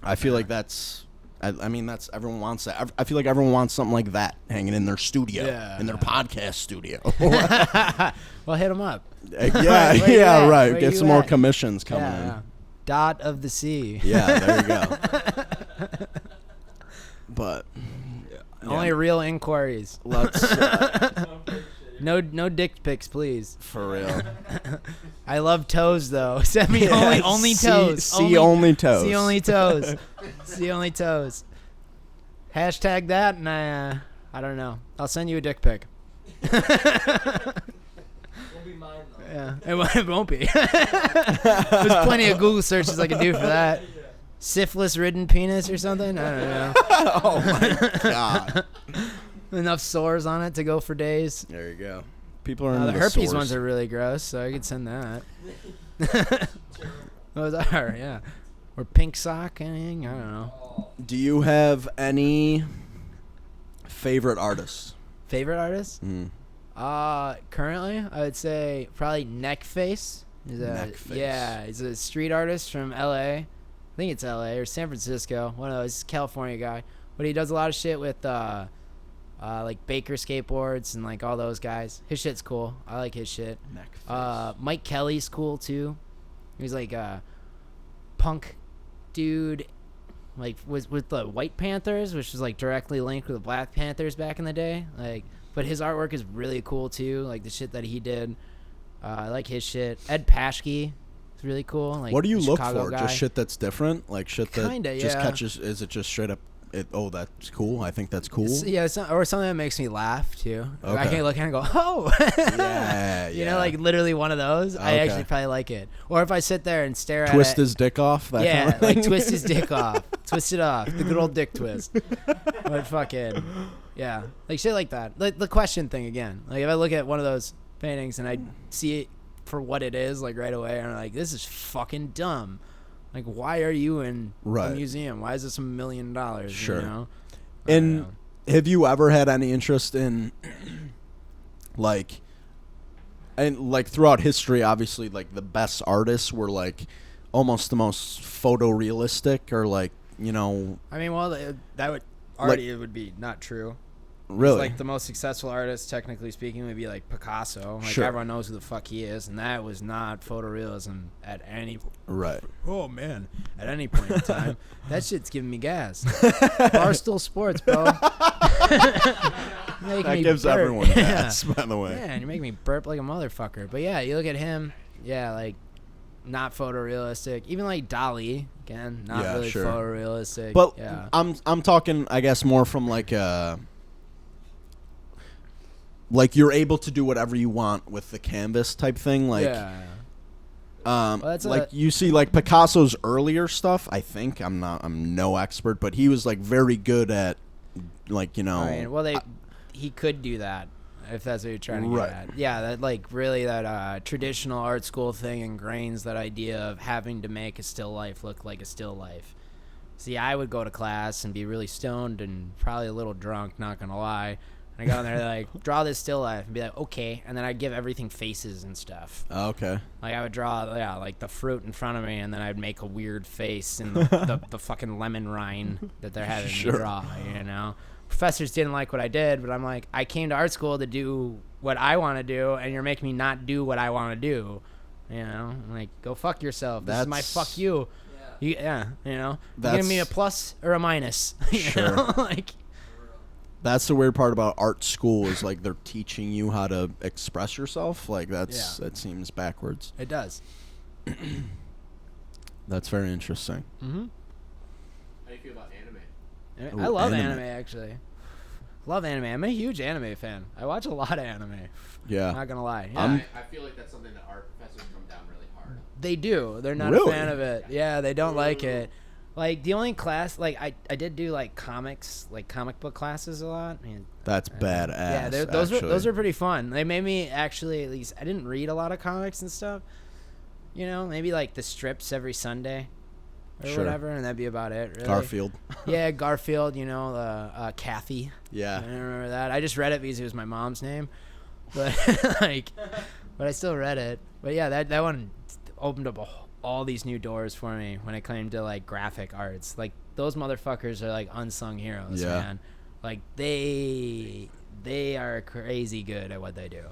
I feel like that's. I mean, that's everyone wants that. I feel like everyone wants something like that hanging in their studio, Yeah. in their podcast studio. Well, hit them up. Yeah, Where you yeah, at? right. Where Get you some more at? commissions coming Yeah. Dot of the sea. in. Yeah, there you go. But Only real inquiries. let's No dick pics, please. for real. I love toes though. Send me Yeah, only see- toes. see only toes. See only toes. See only toes. Hashtag that, and I don't know. I'll send you a dick pic. Won't be mine though. Yeah, it won't be. There's plenty of Google searches I can do for that. Syphilis-ridden penis or something? I don't know. Oh my god. Enough sores on it to go for days. There you go. People are into The the herpes source. ones are really gross, so I could send that. Those are, yeah. Or pink sock, anything? I don't know. Do you have any favorite artists? Favorite artist? Mm. Currently, I would say probably Neckface. Neckface. Yeah, he's a street artist from L.A. I think it's L.A. or San Francisco. One of those California guy. But he does a lot of shit with like Baker skateboards and like all those guys. His shit's cool. I like his shit. Neckface. Mike Kelly's cool too. He's like a punk dude, like with the White Panthers, which was like directly linked with the Black Panthers back in the day. Like, but his artwork is really cool too. Like the shit that he did. I like his shit. Ed Paschke is really cool. Like, what do you look Chicago for? guy. Just shit that's different, like shit that Kinda, just yeah. catches. Is it just straight up? That's cool. I think that's cool. Yeah, or something that makes me laugh too. I Okay. can look at it and go, oh, Yeah, you know, like literally one of those. I Okay. actually probably like it. Or if I sit there and stare at Twist it, his dick off. That yeah, kind of like thing? twist his dick off, twist it off, the good old dick twist. But fucking, yeah, like shit like that. Like the question thing again. Like if I look at one of those paintings and I see it for what it is, like right away, and I'm like, this is fucking dumb. Like, why are you in Right. a museum? Why is this $1 million? Sure. You know? And have you ever had any interest in, like, and like throughout history, obviously, like the best artists were like almost the most photorealistic, or like, you know, I mean, well, that would already it would be not true. really, Like the most successful artist, technically speaking, would be like Picasso. Like Sure. everyone knows who the fuck he is, and that was not photorealism at any. right? Oh man, at any point in time, that shit's giving me gas. Barstool Sports, bro. That gives everyone gas, by the way. Man, you make me burp like a motherfucker. But yeah, you look at him. Yeah, like not photorealistic. Even like Dali, again, not Yeah, really sure. photorealistic. But yeah. I'm talking, I guess, more from like you're able to do whatever you want with the canvas type thing, like. yeah. that's like a- you see, like Picasso's earlier stuff. I think I'm no expert, but he was like very good at, like, you know. I mean, well, he could do that if that's what you're trying to Right. get at. Yeah, that like really that traditional art school thing ingrains that idea of having to make a still life look like a still life. See, I would go to class and be really stoned and probably a little drunk, not gonna lie. And I go in there like, draw this still life, and be like, okay, and then I'd give everything faces and stuff. Okay. Like I would draw, like the fruit in front of me, and then I'd make a weird face in the fucking lemon rind that they're having Sure. me draw. You know, professors didn't like what I did, but I'm like, I came to art school to do what I want to do, and you're making me not do what I want to do. You know, I'm like, go fuck yourself. This is my That's- fuck you. Yeah, you know, you give me a That's- plus or a minus. You Sure. know? Like. That's the weird part about art school, is like they're teaching you how to express yourself. Like that seems backwards. It does. That's very interesting. Mm-hmm. How do you feel about anime? I Ooh, love anime. anime actually. Love anime. I'm a huge anime fan. I watch a lot of anime. Yeah. Not gonna lie. Yeah. I feel like that's something that our professors come down really hard on. They do. They're not Really? a fan of it. Yeah, they don't like it. Like the only class, like I did do like comics, like comic book classes a lot. That's badass. Yeah, those were pretty fun. They made me actually, at least I didn't read a lot of comics and stuff. You know, maybe like the strips every Sunday or Sure. whatever, and that'd be about it. Really. Garfield. Yeah, Garfield. You know, Kathy. I Yeah. remember that. I just read it because it was my mom's name, but like, but I still read it. But yeah, that one opened up all these new doors for me when it came to like graphic arts. Like those motherfuckers are like unsung heroes, Yeah. man. Like they are crazy good at what they do.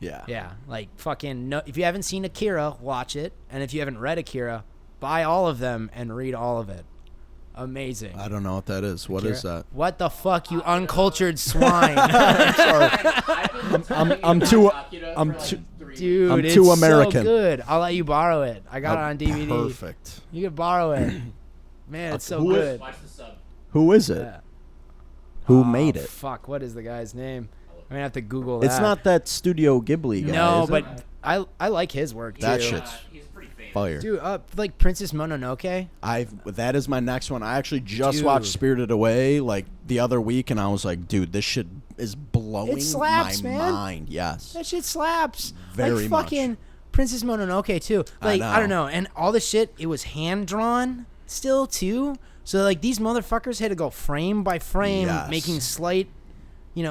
Yeah. Yeah, like fucking. No, if you haven't seen Akira, watch it, and if you haven't read Akira, buy all of them and read all of it. Amazing. I don't know what that is. What is that? What the fuck, you uncultured swine? I'm too. Dude, I'm it's too American. so good. I'll let you borrow it. I got it on DVD. Perfect. You can borrow it. Man, it's so Who is- good. Watch the sub. Who is it? Yeah. Who Oh, made it? Fuck, what is the guy's name? I'm gonna have to Google that. It's not that Studio Ghibli guy. No, is it? but I like his work too. That shit's He's pretty famous. fire. Dude, like Princess Mononoke. That is my next one. I actually just Dude. watched Spirited Away like the other week, and I was like, dude, this shit is blowing It slaps, my man. mind. Yes. That shit slaps. Very like much. fucking Princess Mononoke too. Like I don't know. know, and all the shit it was hand drawn still too. So like these motherfuckers had to go frame by frame, Yes. making slight,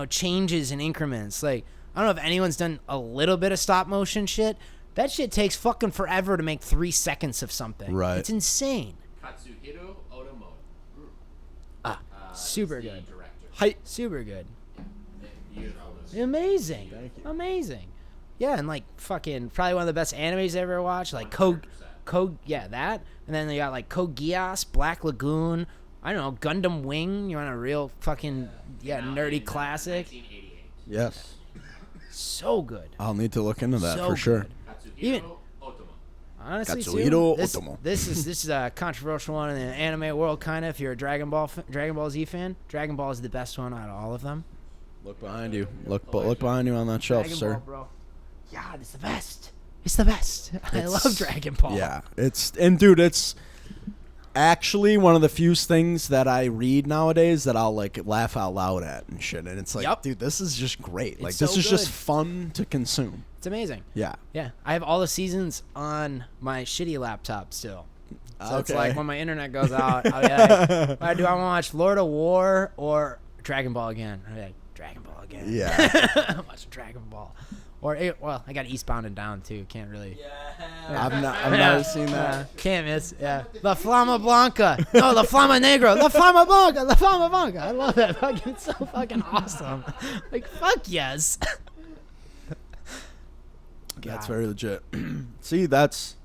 changes and increments. Like I don't know if anyone's done a little bit of stop motion shit. That shit takes fucking forever to make 3 seconds of something. Right. It's insane. Katsuhiro Otomo. Super is the good. Director. Hi. Super good. Beautiful. Amazing. Thank you. Amazing. Yeah, and like fucking probably one of the best animes I ever watched. Like 100%. yeah, that. And then they got like Code Geass, Black Lagoon. I don't know, Gundam Wing. You want a real fucking nerdy classic? 1988. Yes. So good. I'll need to look into that So for sure. good. Katsuhiro Even- Otomo. Honestly, Katsuhiro too, Otomo. this is a controversial one in the anime world, kind of. If you're a Dragon Ball Z fan, Dragon Ball is the best one out of all of them. Look behind you. Look behind you on that shelf, Dragon sir. Ball, bro. Yeah, it's the best. It's the best. I It's- love Dragon Ball. Yeah, dude, it's actually one of the few things that I read nowadays that I'll like laugh out loud at and shit. And it's like, Yup. dude, this is just great. Like, It's this so is just good. fun to consume. It's amazing. Yeah. Yeah, I have all the seasons on my shitty laptop still. So it's Okay. like when my internet goes out, I'll be like, "All right, do I want to watch Lord of War or Dragon Ball again?" I'll be like, Dragon Ball again. Yeah. I'm watching Dragon Ball. Or, well, I got Eastbound and Down too. Can't really. I've never seen that. Can't miss. Yeah. La Flama Blanca. No, La Flama Negra. La Flama Blanca. La Flama Blanca. I love that. Fucking, it's so fucking awesome. Like, fuck yes. That's God. very legit. See, that's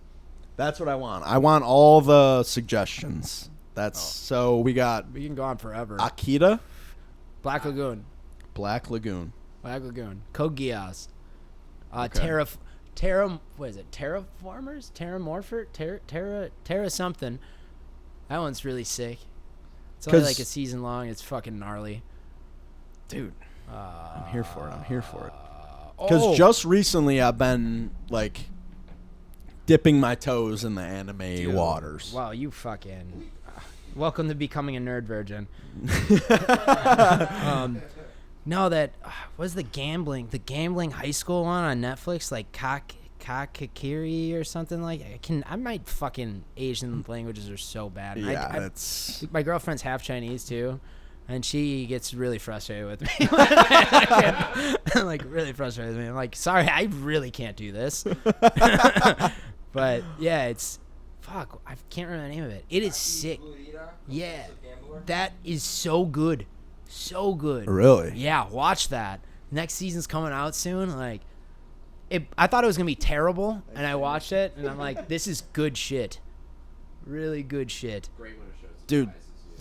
what I want. I want all the suggestions. That's so we got We can go on forever. Akita, Black Lagoon. Black Lagoon. Black Lagoon. Code Geass. Okay. What is it? Terraformers? Terra something. That one's really sick. It's only 'Cause- like a season long. It's fucking gnarly. Dude, I'm here for it. I'm here for it. Oh, Because just recently I've been like dipping my toes in the anime dude. waters. Wow, you fucking. Welcome to becoming a nerd virgin. No, that was the gambling high school one on Netflix, like Kakakiri or something like. I might fucking Asian languages are so bad. And Yeah, I, that's my girlfriend's half Chinese too, and she gets really frustrated with me. Like really frustrated with me. I'm like, sorry, I really can't do this. But yeah, it's fuck. I can't remember the name of it. It is sick. Yeah, that is so good, so good. really. Yeah, watch that. Next season's coming out soon. Like, I thought it was gonna be terrible, and I watched it, and I'm like, this is good shit. Really good shit. Great when it shows. Dude,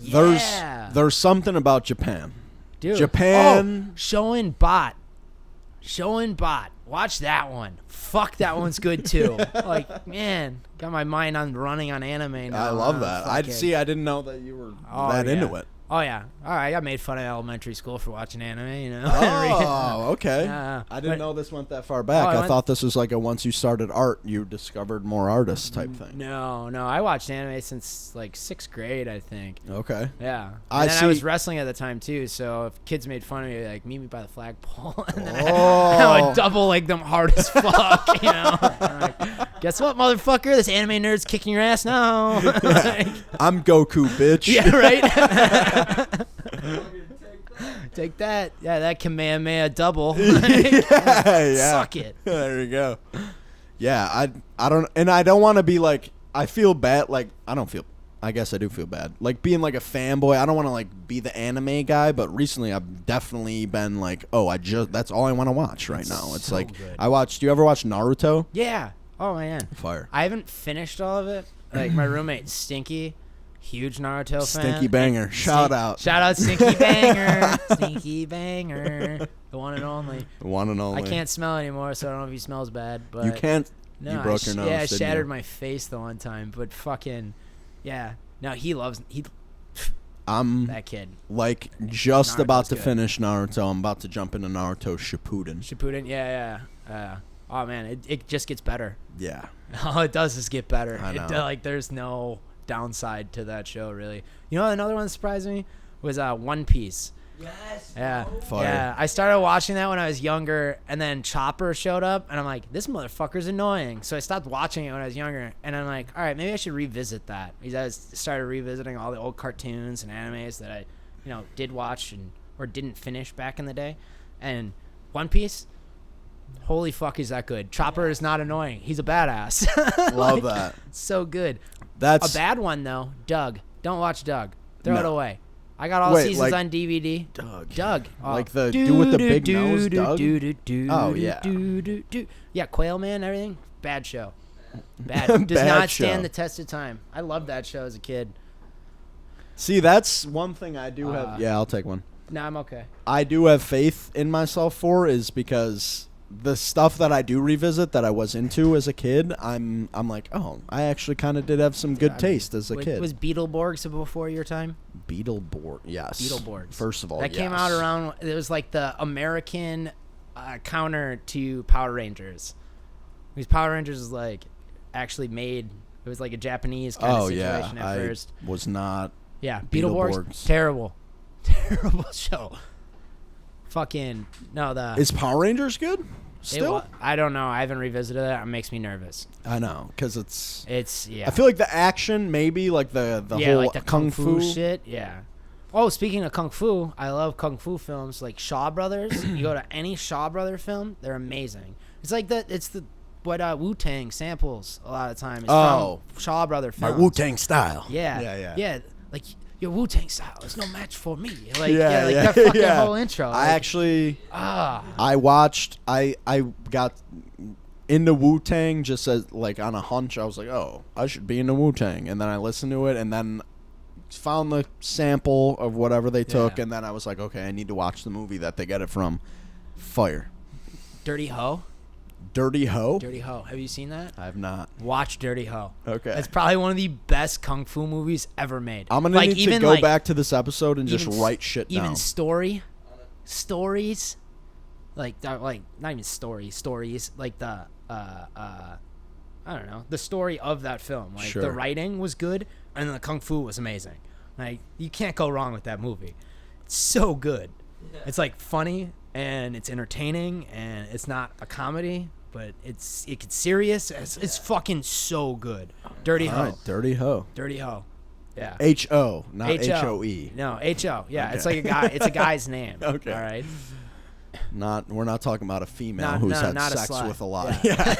surprises. Yeah. there's something about Japan. Dude. Japan. Oh, Shoin Bot. Watch that one. Fuck, that one's good too. Like, man, got my mind on running on anime now. I love that. I Fucking- see. I didn't know that you were Oh, that yeah. into it. Oh yeah. All right, I got made fun of in elementary school for watching anime. You know. Oh, okay. Yeah, I didn't but- know this went that far back. Oh, it I went- thought this was like a once you started art, you discovered more artists type thing. No. I watched anime since like 6th grade, I think. Okay. Yeah. I And then I was see. wrestling at the time too, so if kids made fun of me, like meet me by the flagpole, and then I Oh. would double like them hard as fuck, you know. I'm like, guess what, motherfucker? This anime nerd's kicking your ass now. Like, I'm Goku, bitch. yeah, right. Take that. Yeah, that Kamehameha double. yeah. Suck it. There you go. Yeah, I don't want to be like, I feel bad. Like, I guess I do feel bad. Like being like a fanboy. I don't want to like be the anime guy, but recently I've definitely been like, oh, that's all I want to watch right now. It's so like good. do you ever watch Naruto? Yeah. Oh man. Fire. I haven't finished all of it. Like my roommate Stinky, huge Naruto fan. Stinky banger. Shout out. Shout out Stinky Banger. Stinky Banger. The one and only. One and only. I can't smell anymore, so I don't know if he smells bad. But You can't. No, you broke your nose. Yeah, I didn't shattered you? my face the one time. But fucking, yeah. No, he I'm that kid. like just about Naruto's to good. finish Naruto. I'm about to jump into Naruto Shippuden. Shippuden. Yeah. Oh man, it just gets better. Yeah. All it does is get better. I know. Like there's no downside to that show really. You know, another one that surprised me was One Piece. Yes. Yeah. Fire. Yeah. I started watching that when I was younger, and then Chopper showed up, and I'm like, this motherfucker's annoying. So I stopped watching it when I was younger, and I'm like, all right, maybe I should revisit that. Because I started revisiting all the old cartoons and animes that I, did watch or didn't finish back in the day, and One Piece, Holy fuck, is that good? Chopper is not annoying. He's a badass. Love that. So good. That's A bad one though. Doug. Don't watch Doug. Throw it No. away. I got all Wait, seasons like on DVD. Doug. Oh. Like the dude with the big nose, Doug? Oh, Oh yeah. Yeah, Quail Man, everything. Bad show. Bad. Does Bad not show. stand the test of time. I loved that show as a kid. See, that's one thing I do have. Yeah, I'll take one. No, I'm okay. I do have faith in myself for is because the stuff that I do revisit that I was into as a kid, I'm like, oh, I actually kind of did have some good taste as a kid. Was Beetleborgs before your time? Beetleborg, yes. Beetleborgs. First of all, that came yes. out around. It was like the American counter to Power Rangers. Because Power Rangers is like actually made. It was like a Japanese kind of situation at first. I was not. Yeah, Beetleborgs. Beetleborgs. Terrible show. Fucking no. Is Power Rangers good? Still, I don't know. I haven't revisited it. It makes me nervous. I know because it's. Yeah. I feel like the action, maybe like the whole like the kung fu shit. Yeah. Oh, speaking of kung fu, I love kung fu films like Shaw Brothers. You go to any Shaw Brother film, they're amazing. It's like what Wu-Tang samples a lot of time is from Shaw Brother my films. Wu-Tang style. Yeah. Like your Wu-Tang style is no match for me. Like Yeah, that fucking whole intro. I actually I watched I got into Wu-Tang just as like on a hunch. I was like, oh, I should be into Wu-Tang, and then I listened to it, and then found the sample of whatever they took, and then I was like, okay, I need to watch the movie that they get it from. Fire. Dirty Ho. Dirty Ho? Dirty Ho. Have you seen that? I have not. Watch Dirty Ho. Okay. It's probably one of the best kung fu movies ever made. I'm going to need to go back to this episode and just write shit down. Even stories, like not even stories, like the I don't know, the story of that film. Like the writing was good, and then the kung fu was amazing. Like you can't go wrong with that movie. It's so good. It's like funny and it's entertaining and it's not a comedy, but it gets serious. It's fucking so good. Dirty Ho. Right, Dirty Ho. Dirty Ho. Yeah. H-O, not H-O-E. No, H-O. Yeah, Okay. it's like a guy. It's a guy's name. Okay. All right. We're not talking about a female who's had not a sex slut. with a lot. Yeah.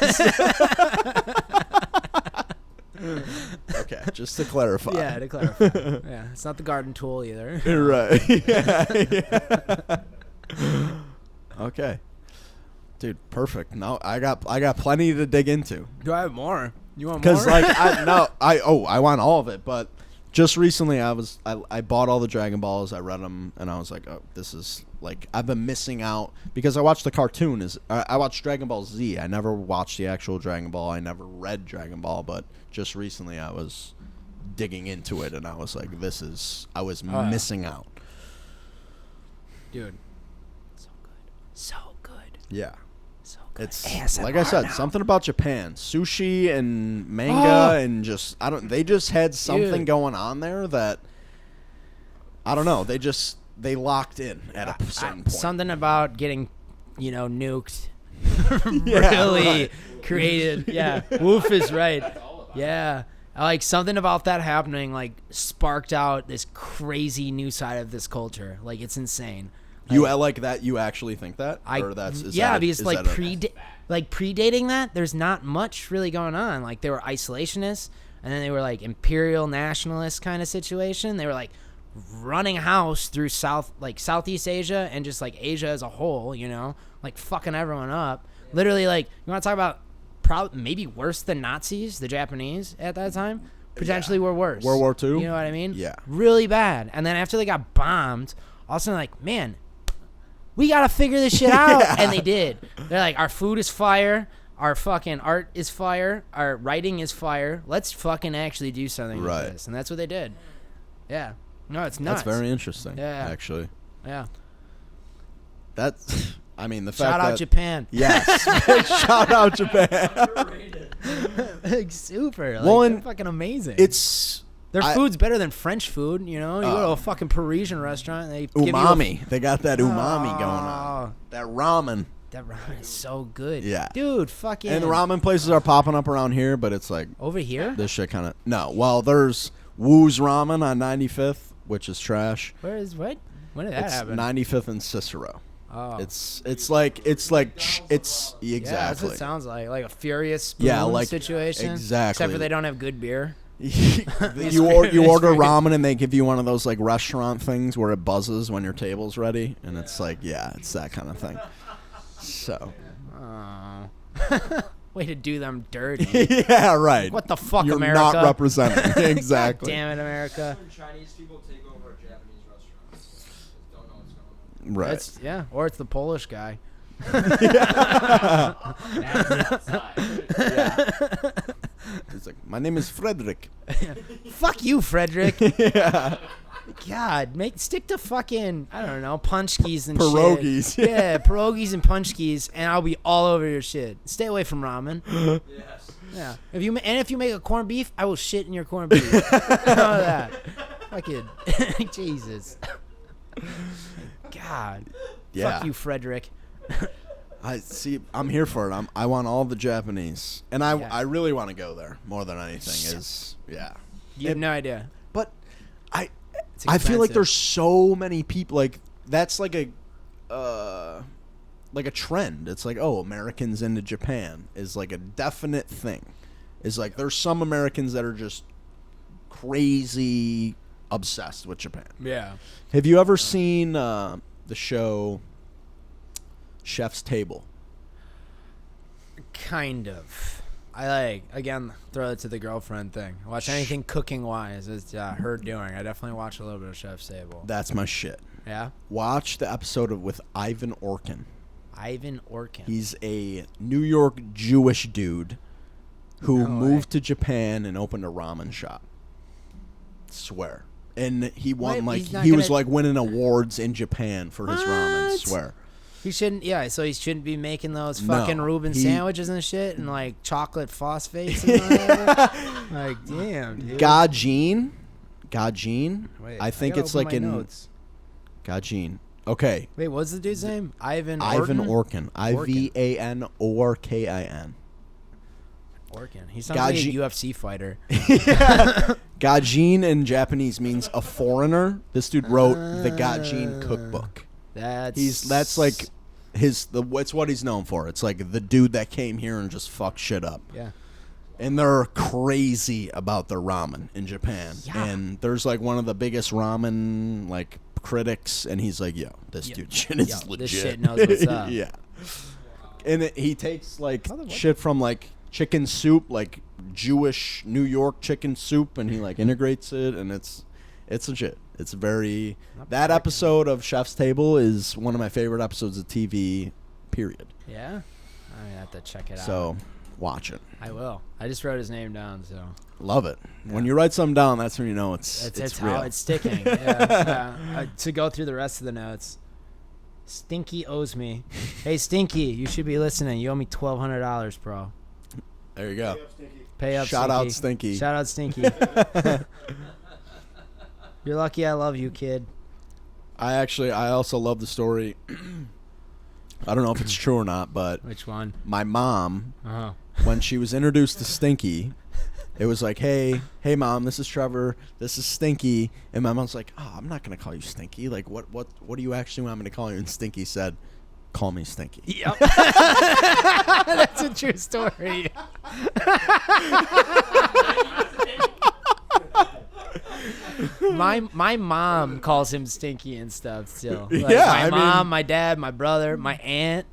Okay, just to clarify. Yeah, to clarify. Yeah, it's not the garden tool either. Right. Yeah. Okay. Dude, perfect. No, I got plenty to dig into. Do I have more? You want more? Because like I want all of it, but just recently I bought all the Dragon Balls, I read them, and I was like, oh, this is like I've been missing out because I watched the cartoon. I watched Dragon Ball Z. I never watched the actual Dragon Ball. I never read Dragon Ball, but just recently I was digging into it, and I was like, I was missing out. Dude, so good. Yeah. So good. It's ASMR like I said, now. something about Japan, sushi and manga, and just they just had something going on there that I don't know. They locked in at a certain point. Something about getting, nuked. Yeah, really right. created. Yeah, Wolf is right. Yeah, like something about that happening like sparked out this crazy new side of this culture. Like it's insane. You like that? You actually think that? Because like predating that, there's not much really going on. Like they were isolationists, and then they were like imperial nationalist kind of situation. They were like running house through Southeast Asia and just like Asia as a whole. Like fucking everyone up. Literally, like you want to talk about maybe worse than Nazis, the Japanese at that time. Potentially were worse. World War II? You know what I mean? Yeah. Really bad. And then after they got bombed, all of a sudden like, man, we got to figure this shit out. Yeah. And they did. They're like, our food is fire. Our fucking art is fire. Our writing is fire. Let's fucking actually do something with this. And that's what they did. Yeah. No, it's nuts. That's very interesting. Yeah. Actually. Yeah. That's, I mean, the fact Shout out that, Japan. Yes. Shout out Japan. Like, super. Like, Well, they're and fucking amazing. Their food's better than French food, You go to a fucking Parisian restaurant and they give you umami. They got that umami going on. That ramen. That ramen is so good. Yeah. Dude, fucking. And the ramen places are popping up around here, but it's like over here? this shit kind of no. Well, there's Woo's Ramen on 95th, which is trash. Where is what? When did that It's happen? 95th and Cicero. Oh. It's Yeah, that's what exactly. it sounds like a furious spoon Yeah, like situation. exactly. Except for they don't have good beer. you order ramen and they give you one of those like restaurant things where it buzzes when your table's ready, and it's like it's that kind of thing. So. Oh. Way to do them dirty. Yeah, right. What the fuck, You're America? not representing. Exactly. God damn it, America. When Chinese people take over a Japanese restaurant, just don't know what's going on. Right. Or it's the Polish guy. That's outside. It's like, my name is Frederick. Fuck you, Frederick. Yeah. God, stick to fucking, I don't know, punchkis and Pierogies. shit. Yeah, pierogies and punchkis, and I'll be all over your shit. Stay away from ramen. Yes. Yeah. If you make a corned beef, I will shit in your corned beef. Know that. Fucking Jesus. God. Yeah. Fuck you, Frederick. I'm here for it. I want all the Japanese, and Yeah. I really want to go there more than anything. You have no idea. But It's I feel like expensive. there's so many people. Like that's like a trend. It's like, oh, Americans into Japan is like a definite thing. It's like there's some Americans that are just crazy obsessed with Japan. Yeah. Have you ever seen the show Chef's Table? Kind of. I again, throw it to the girlfriend thing. Watch anything cooking wise. It's her doing. I definitely watch a little bit of Chef's Table. That's my shit. Yeah? Watch the episode with Ivan Orkin. Ivan Orkin. He's a New York Jewish dude who No moved to Japan and opened a ramen shop. Swear. And he won Wait, he's not he was gonna- like winning awards in Japan for his ramen. What? Swear. He shouldn't, so he shouldn't be making those No, fucking Reuben he- sandwiches and shit and like chocolate phosphates and whatever. Like, damn, dude. Gajin. Wait, I think gotta it's open like my in notes. Gajin. Okay. Wait, what's the dude's name? Ivan Ivan Orkin? Orkin. IVANORKIN. Orkin. He sounds like a Gaji- UFC fighter. Gajin in Japanese means a foreigner. This dude wrote the Gajin cookbook. That's like it's what he's known for. It's like the dude that came here and just fucked shit up. Yeah. And they're crazy about their ramen in Japan. Yeah. And there's like one of the biggest ramen like critics, and he's like, "Yo, this dude shit is legit. This shit knows what's up." Yeah. And he takes like shit from like chicken soup, like Jewish New York chicken soup, and he like integrates it, and it's legit. It's very that episode of Chef's Table is one of my favorite episodes of TV. Period. Yeah. I mean, I have to check it out. So watch it. I will. I just wrote his name down, so Love it. When you write something down, that's when you know it's real. how it's sticking. Yeah. To go through the rest of the notes. Stinky owes me. Hey, Stinky, you should be listening. You owe me $1,200, bro. There you go. Pay up, Shout out Stinky. Stinky. Shout out, Stinky. You're lucky I love you, kid. I also love the story. I don't know if it's true or not, but Which one? my mom, Oh. when she was introduced to Stinky, it was like, hey mom, this is Trevor, this is Stinky, and my mom's like, oh, I'm not gonna call you Stinky. Like, what do you actually want me to call you? And Stinky said, call me Stinky. Yep. That's a true story. My mom calls him Stinky and stuff still. Like Yeah, my I mom, mean- my dad, my brother, my aunt,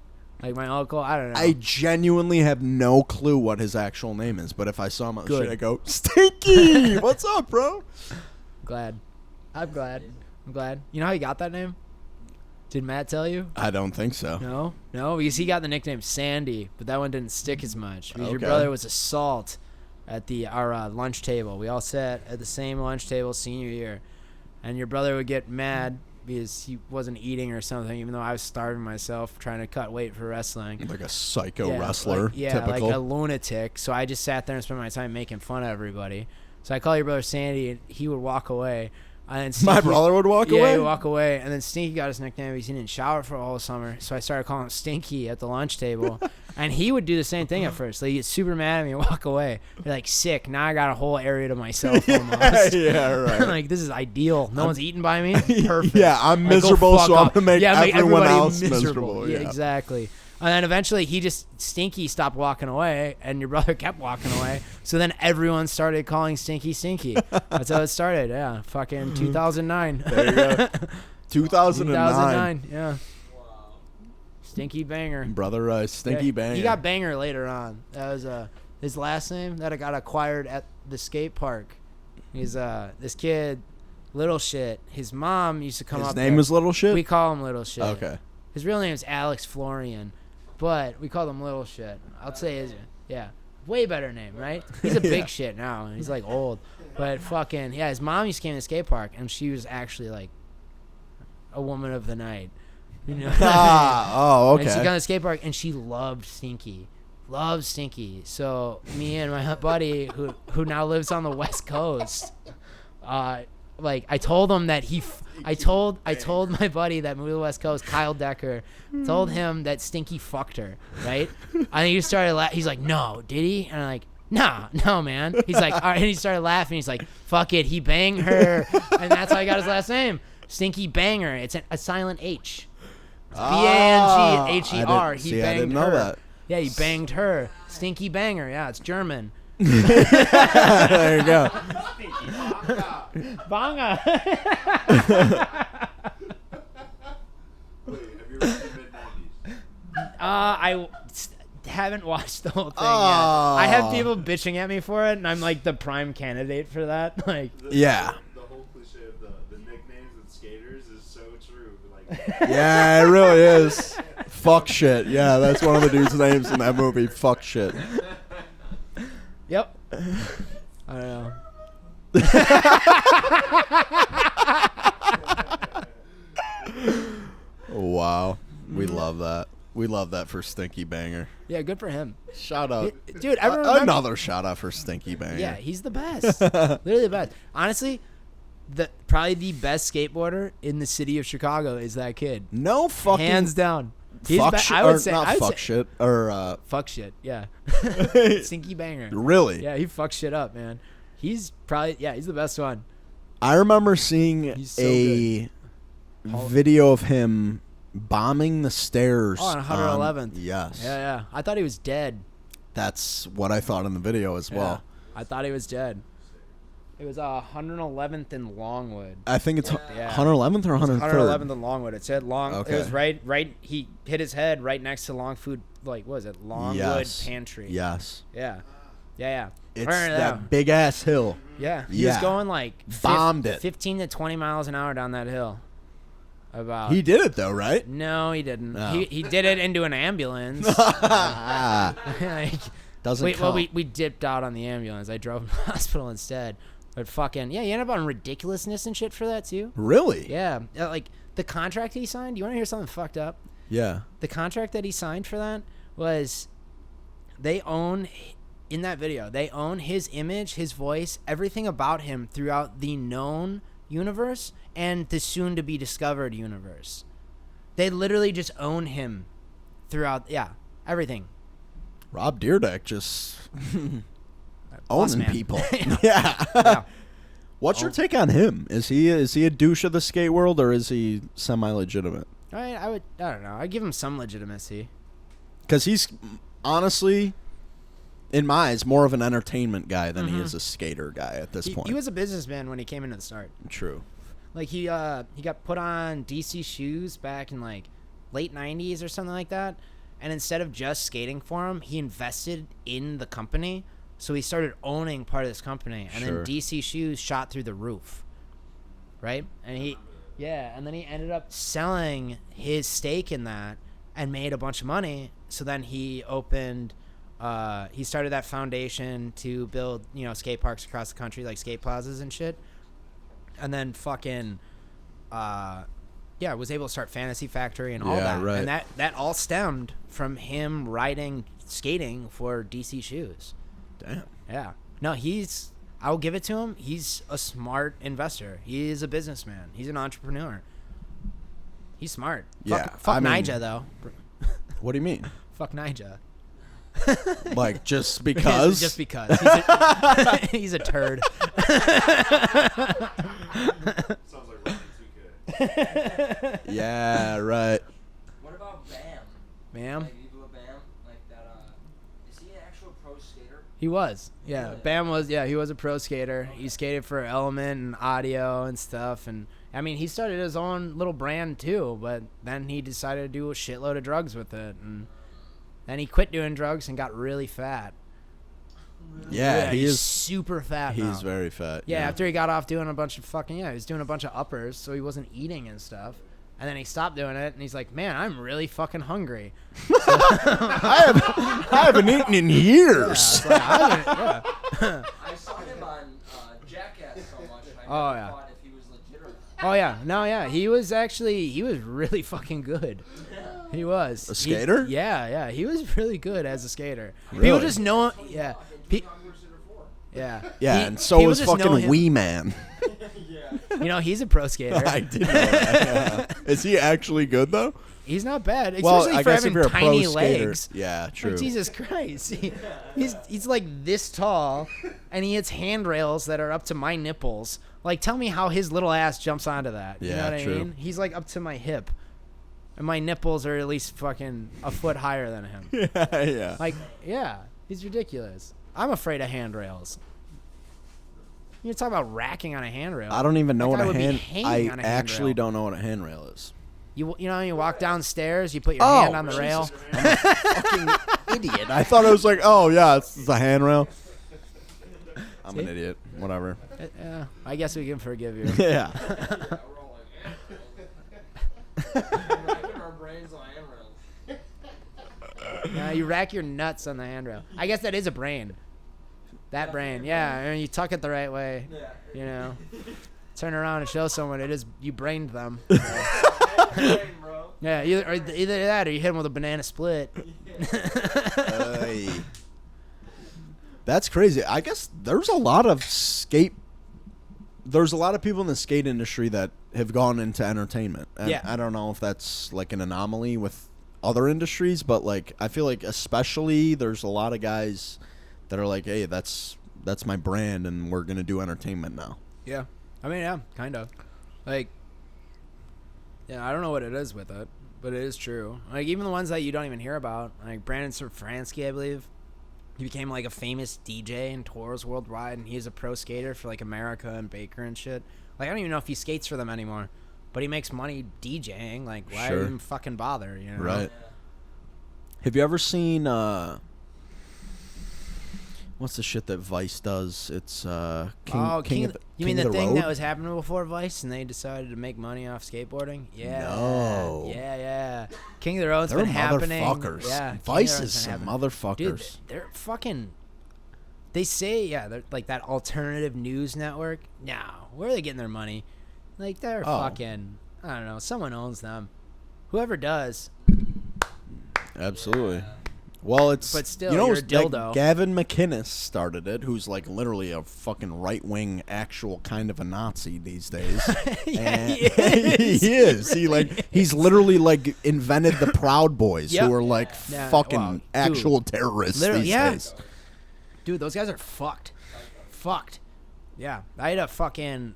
like my uncle. I don't know. I genuinely have no clue what his actual name is, but if I saw him on the Good. street, I go, Stinky, what's up, bro? glad. I'm glad. You know how he got that name? Did Matt tell you? I don't think so. No, because he got the nickname Sandy, but that one didn't stick as much. Because your Okay. brother was a salt at our lunch table. We all sat at the same lunch table senior year, and your brother would get mad because he wasn't eating or something, even though I was starving myself trying to cut weight for wrestling. Like a psycho Yeah, wrestler, like, typical. like a lunatic. So I just sat there and spent my time making fun of everybody. So I call your brother Sandy, and he would walk away. And My brother would walk Yeah, away? he would walk away. And then Stinky got his nickname because he didn't shower for all summer. So I started calling him Stinky at the lunch table. And he would do the same thing at first. Like, he'd get super mad at me and walk away. Be like, sick. Now I got a whole area to myself almost. Yeah, right. Like, this is ideal. No one's eating by me. Perfect. Yeah, I'm Like, go miserable, fuck so I'm off. going to make everyone everybody else miserable. Yeah, exactly. And then eventually Stinky stopped walking away, and your brother kept walking away. So then everyone started calling Stinky Stinky. That's how it started. Yeah, fucking 2009. There you go. 2009. Yeah. Wow. Stinky Banger. Brother, Stinky Yeah, Banger. He got Banger later on. That was his last name that got acquired at the skate park. He's this kid, Little Shit. His mom used to come up. His name there. is Little Shit? We call him Little Shit. Okay. His real name is Alex Florian, but we call him Little Shit. I'd say way better name, right? He's a big shit now. He's like old, but fucking yeah. His mom used to come to the skate park, and she was actually like a woman of the night. You know? Okay. And she got to the skate park, and she loved Stinky. So me and my buddy, who now lives on the West Coast, like I told him that I told my buddy that moved to the West Coast, Kyle Decker, told him that Stinky fucked her, right? And he started he's like, no, did he? And I'm like, nah, no, man. He's like, all right. And he started laughing. He's like, fuck it, he banged her, and that's how he got his last name, Stinky Banger. It's a silent H. It's Bangher. He banged I didn't know her. that. Yeah, he banged her. Stinky Banger. Yeah, it's German. There you go. Banga. Wait, have you ever seen mid-90s? I haven't watched the whole thing yet. I have people bitching at me for it, and I'm like the prime candidate for that. Like, Yeah. The whole cliche of the nicknames with skaters is so true. Like, Yeah, it really is. Fuck shit. Yeah, that's one of the dude's names in that movie. Fuck shit. yep. I don't know. Wow. We love that. We love that for Stinky Banger. Yeah, good for him. Shout out. Dude, everyone remember- Another shout out for Stinky Banger. Yeah, he's the best. Literally the best. Honestly, probably the best skateboarder in the city of Chicago is that kid. No fucking. Hands down. He's Fuck ba- shit. I would Or say not I would fuck say- shit. Or, Fuck shit, yeah. Stinky Banger. really? Yeah, he fucks shit up, man. He's probably, he's the best one. I remember seeing He's so a video of him bombing the stairs. Oh, on 111th. Yes. Yeah. I thought he was dead. That's what I thought in the video as well. I thought he was dead. It was 111th in Longwood. I think it's Yeah. 111th or 103rd. 111th in Longwood. It said Okay. It was right. He hit his head right next to Longwood. Like, what was it? Longwood Yes. Pantry. Yes. Yeah. It's Right now. that big ass hill. Yeah. He was Yeah. going like Bombed it. 15 to 20 miles an hour down that hill. About. He did it though, right? No, he didn't. No. He did it into an ambulance. Like, Doesn't count. we dipped out on the ambulance. I drove him to the hospital instead. But fucking, he ended up on ridiculousness and shit for that too. Really? Yeah. Like, the contract he signed, you want to hear something fucked up? Yeah. The contract that he signed for that was in that video, they own his image, his voice, everything about him throughout the known universe and the soon-to-be-discovered universe. They literally just own him throughout, everything. Rob Dyrdek just Boss owning man. people. Yeah. Yeah. What's your take on him? Is he a douche of the skate world or is he semi-legitimate? I don't know. I'd give him some legitimacy. Because he's honestly, in my eyes, more of an entertainment guy than he is a skater guy at this point. He was a businessman when he came into the start. True. Like, he got put on DC shoes back in, like, late 90s or something like that. And instead of just skating for him, he invested in the company. So he started owning part of this company. And Sure. then DC shoes shot through the roof. Right? And and then he ended up selling his stake in that and made a bunch of money. So then he opened... he started that foundation to build, skate parks across the country, like skate plazas and shit. And then fucking, was able to start Fantasy Factory and all that. Right. And that all stemmed from him skating for DC Shoes. Damn. Yeah. No, I'll give it to him. He's a smart investor. He is a businessman. He's an entrepreneur. He's smart. Yeah, Fuck I mean- Nija, though. What do you mean? Fuck Nija. Like, just because? Just because. He's a turd. Sounds like Running 2K. Yeah, right. What about Bam? Bam? Like Evil Bam? Like that, is he an actual pro skater? He was. Yeah. Bam was, he was a pro skater. He skated for Element and Audio and stuff. And, I mean, he started his own little brand, too. But then he decided to do a shitload of drugs with it. And then he quit doing drugs and got really fat. Yeah, he he's is. super fat now. He's very fat. Yeah, after he got off doing a bunch of he was doing a bunch of uppers, so he wasn't eating and stuff. And then he stopped doing it, and he's like, man, I'm really fucking hungry. I haven't eaten in years. I saw him on Jackass so much, and I never thought if he was legit or not. Oh, yeah. No, yeah. He was really fucking good. He was. A skater? Yeah. He was really good as a skater. Really? People just know him. Yeah. Yeah. Yeah, and so people was just know fucking him. Wee Man. You know, he's a pro skater. I did know that. Yeah. Is he actually good, though? He's not bad, especially Well, I for guess if having you're a pro tiny skater. legs. Yeah, true. Like, Jesus Christ. He's like this tall, and he hits handrails that are up to my nipples. Like, tell me how his little ass jumps onto that. You know Yeah, what true. I mean? He's like up to my hip. And my nipples are at least fucking a foot higher than him. Yeah. Like, yeah, he's ridiculous. I'm afraid of handrails. You talk about racking on a handrail. I don't even know That what guy a would be hand. hanging I on a actually handrail. don't know what a handrail is. You know, you walk downstairs, you put your hand on the rail. Fucking idiot. I thought it was like, oh yeah, it's a handrail. I'm an See? idiot. Whatever. Yeah, I guess we can forgive you. Yeah. We're all like, racking our brains on handrails. Yeah, you rack your nuts on the handrail. I guess that is a brain. That brain, yeah. And you tuck it the right way. Yeah. You know, turn around and show someone it is you brained them. Brain, bro. Yeah, either that or you hit them with a banana split. Ay. That's crazy. I guess there's a lot of people in the skate industry that have gone into entertainment. And Yeah. I don't know if that's like an anomaly with other industries, but like I feel like especially there's a lot of guys that are like, hey, that's my brand and we're going to do entertainment now. Yeah. I mean, yeah, kind of. Like, yeah, I don't know what it is with it, but it is true. Like, even the ones that you don't even hear about, like Brandon Safransky, I believe, he became like a famous DJ and tours worldwide, and he's a pro skater for like America and Baker and shit. Like, I don't even know if he skates for them anymore, but he makes money DJing. Like, why Sure. even fucking bother, you know? Right. Have you ever seen what's the shit that Vice does? It's King of you mean King the of thing Road? that was happening before Vice, and they decided to make money off skateboarding? Yeah. No. Yeah. King of the Road's They're been happening. motherfuckers. Yeah. King of the Vice Road's is been some happening. motherfuckers. Dude, they're fucking. They say, they're like that alternative news network. No, where are they getting their money? Like, they're fucking. I don't know. Someone owns them. Whoever does. Absolutely. Well, it's But still, you know, you're a it's like dildo. Gavin McInnes started it, who's like literally a fucking right wing, actual kind of a Nazi these days. Yeah, And he is. he is. He's literally like invented the Proud Boys, Yep. who are like Yeah, fucking well, dude, actual terrorists literally, these yeah. days. Dude, those guys are fucked. Fucked. Yeah. I had a fucking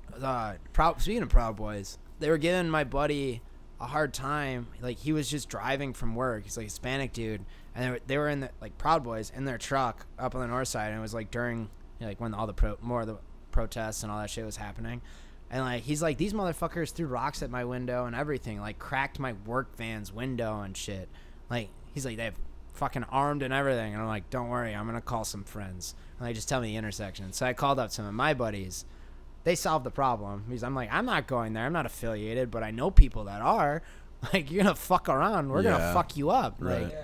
speaking of Proud Boys, they were giving my buddy a hard time. Like, he was just driving from work. He's like a Hispanic dude, and they were in the like Proud Boys in their truck up on the north side, and it was like during when all the more of the protests and all that shit was happening. And like he's like, these motherfuckers threw rocks at my window and everything, like cracked my work van's window and shit. Like, he's like, they have fucking armed and everything. And I'm like, don't worry, I'm gonna call some friends. And they just tell me the intersection. So I called up some of my buddies. They solved the problem because I'm like, I'm not going there. I'm not affiliated, but I know people that are. Like, you're gonna fuck around, we're gonna fuck you up. Right. Like,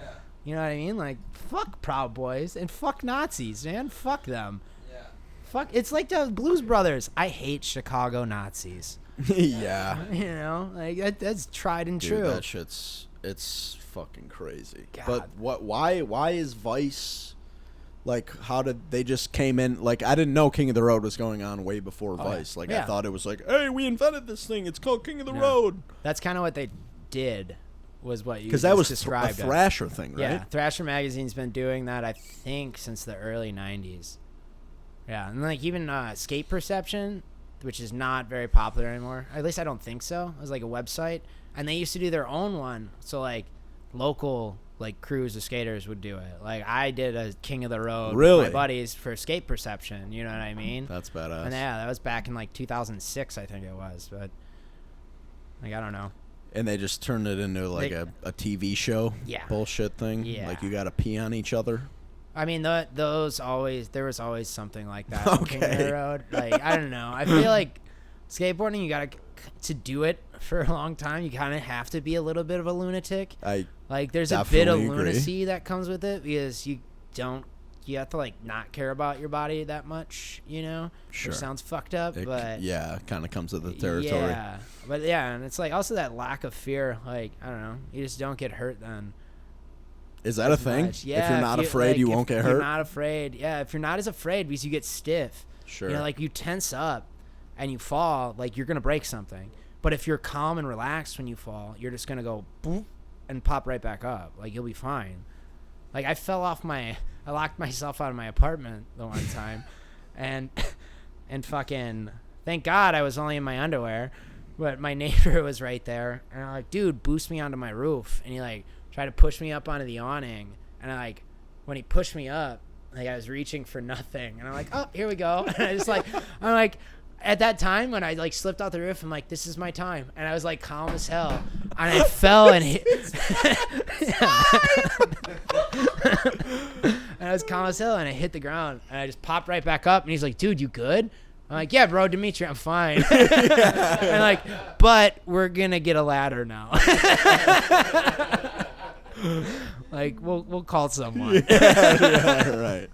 you know what I mean? Like, fuck Proud Boys and fuck Nazis, man. Fuck them. Yeah. Fuck. It's like the Blues Brothers. I hate Chicago Nazis. Yeah. You know, like that's tried and Dude, true. that shit's it's fucking crazy. God. But why is Vice Like, how did they just came in? Like, I didn't know King of the Road was going on way before Vice. Like, I thought it was like, hey, we invented this thing. It's called King of the Road. That's kind of what they did. Was what you because that was described a Thrasher thing, right? Yeah, Thrasher magazine's been doing that, I think, since the early '90s. Yeah, and like even Skate Perception, which is not very popular anymore. At least I don't think so. It was like a website, and they used to do their own one. So like local like crews of skaters would do it. Like I did a King of the Road with my buddies for Skate Perception. You know what I mean? That's badass. And yeah, that was back in like 2006, I think it was. But like I don't know. And they just turned it into like a TV show bullshit thing. Yeah. Like you got to pee on each other. I mean, there was always something like that on King of the Road. Like, I don't know. I feel like skateboarding, you got to do it for a long time. You kind of have to be a little bit of a lunatic. There's a bit of lunacy that comes with it because you have to like not care about your body that much, you know? Sure. Which sounds fucked up, but yeah, kind of comes with the territory. Yeah. But yeah, and it's like also that lack of fear, like, I don't know, you just don't get hurt then. Is that a thing? Yeah, if you're not afraid, you won't get hurt? If you're not afraid, yeah, if you're not as afraid because you get stiff. Sure. You know, like you tense up and you fall, like you're going to break something. But if you're calm and relaxed when you fall, you're just going to go boom and pop right back up. Like you'll be fine. Like I locked myself out of my apartment the one time and fucking, thank God I was only in my underwear, but my neighbor was right there and I'm like, dude, boost me onto my roof. And he like tried to push me up onto the awning. And I like, when he pushed me up, like I was reaching for nothing. And I'm like, oh, here we go. And I just like, I'm like, at that time when I like slipped off the roof, I'm like, this is my time. And I was like calm as hell. And I fell and hit. And I was calm as hell and I hit the ground. And I just popped right back up. And he's like, dude, you good? I'm like, yeah, bro, Dimitri, I'm fine. And like, but we're going to get a ladder now. Like, we'll call someone. Yeah, right.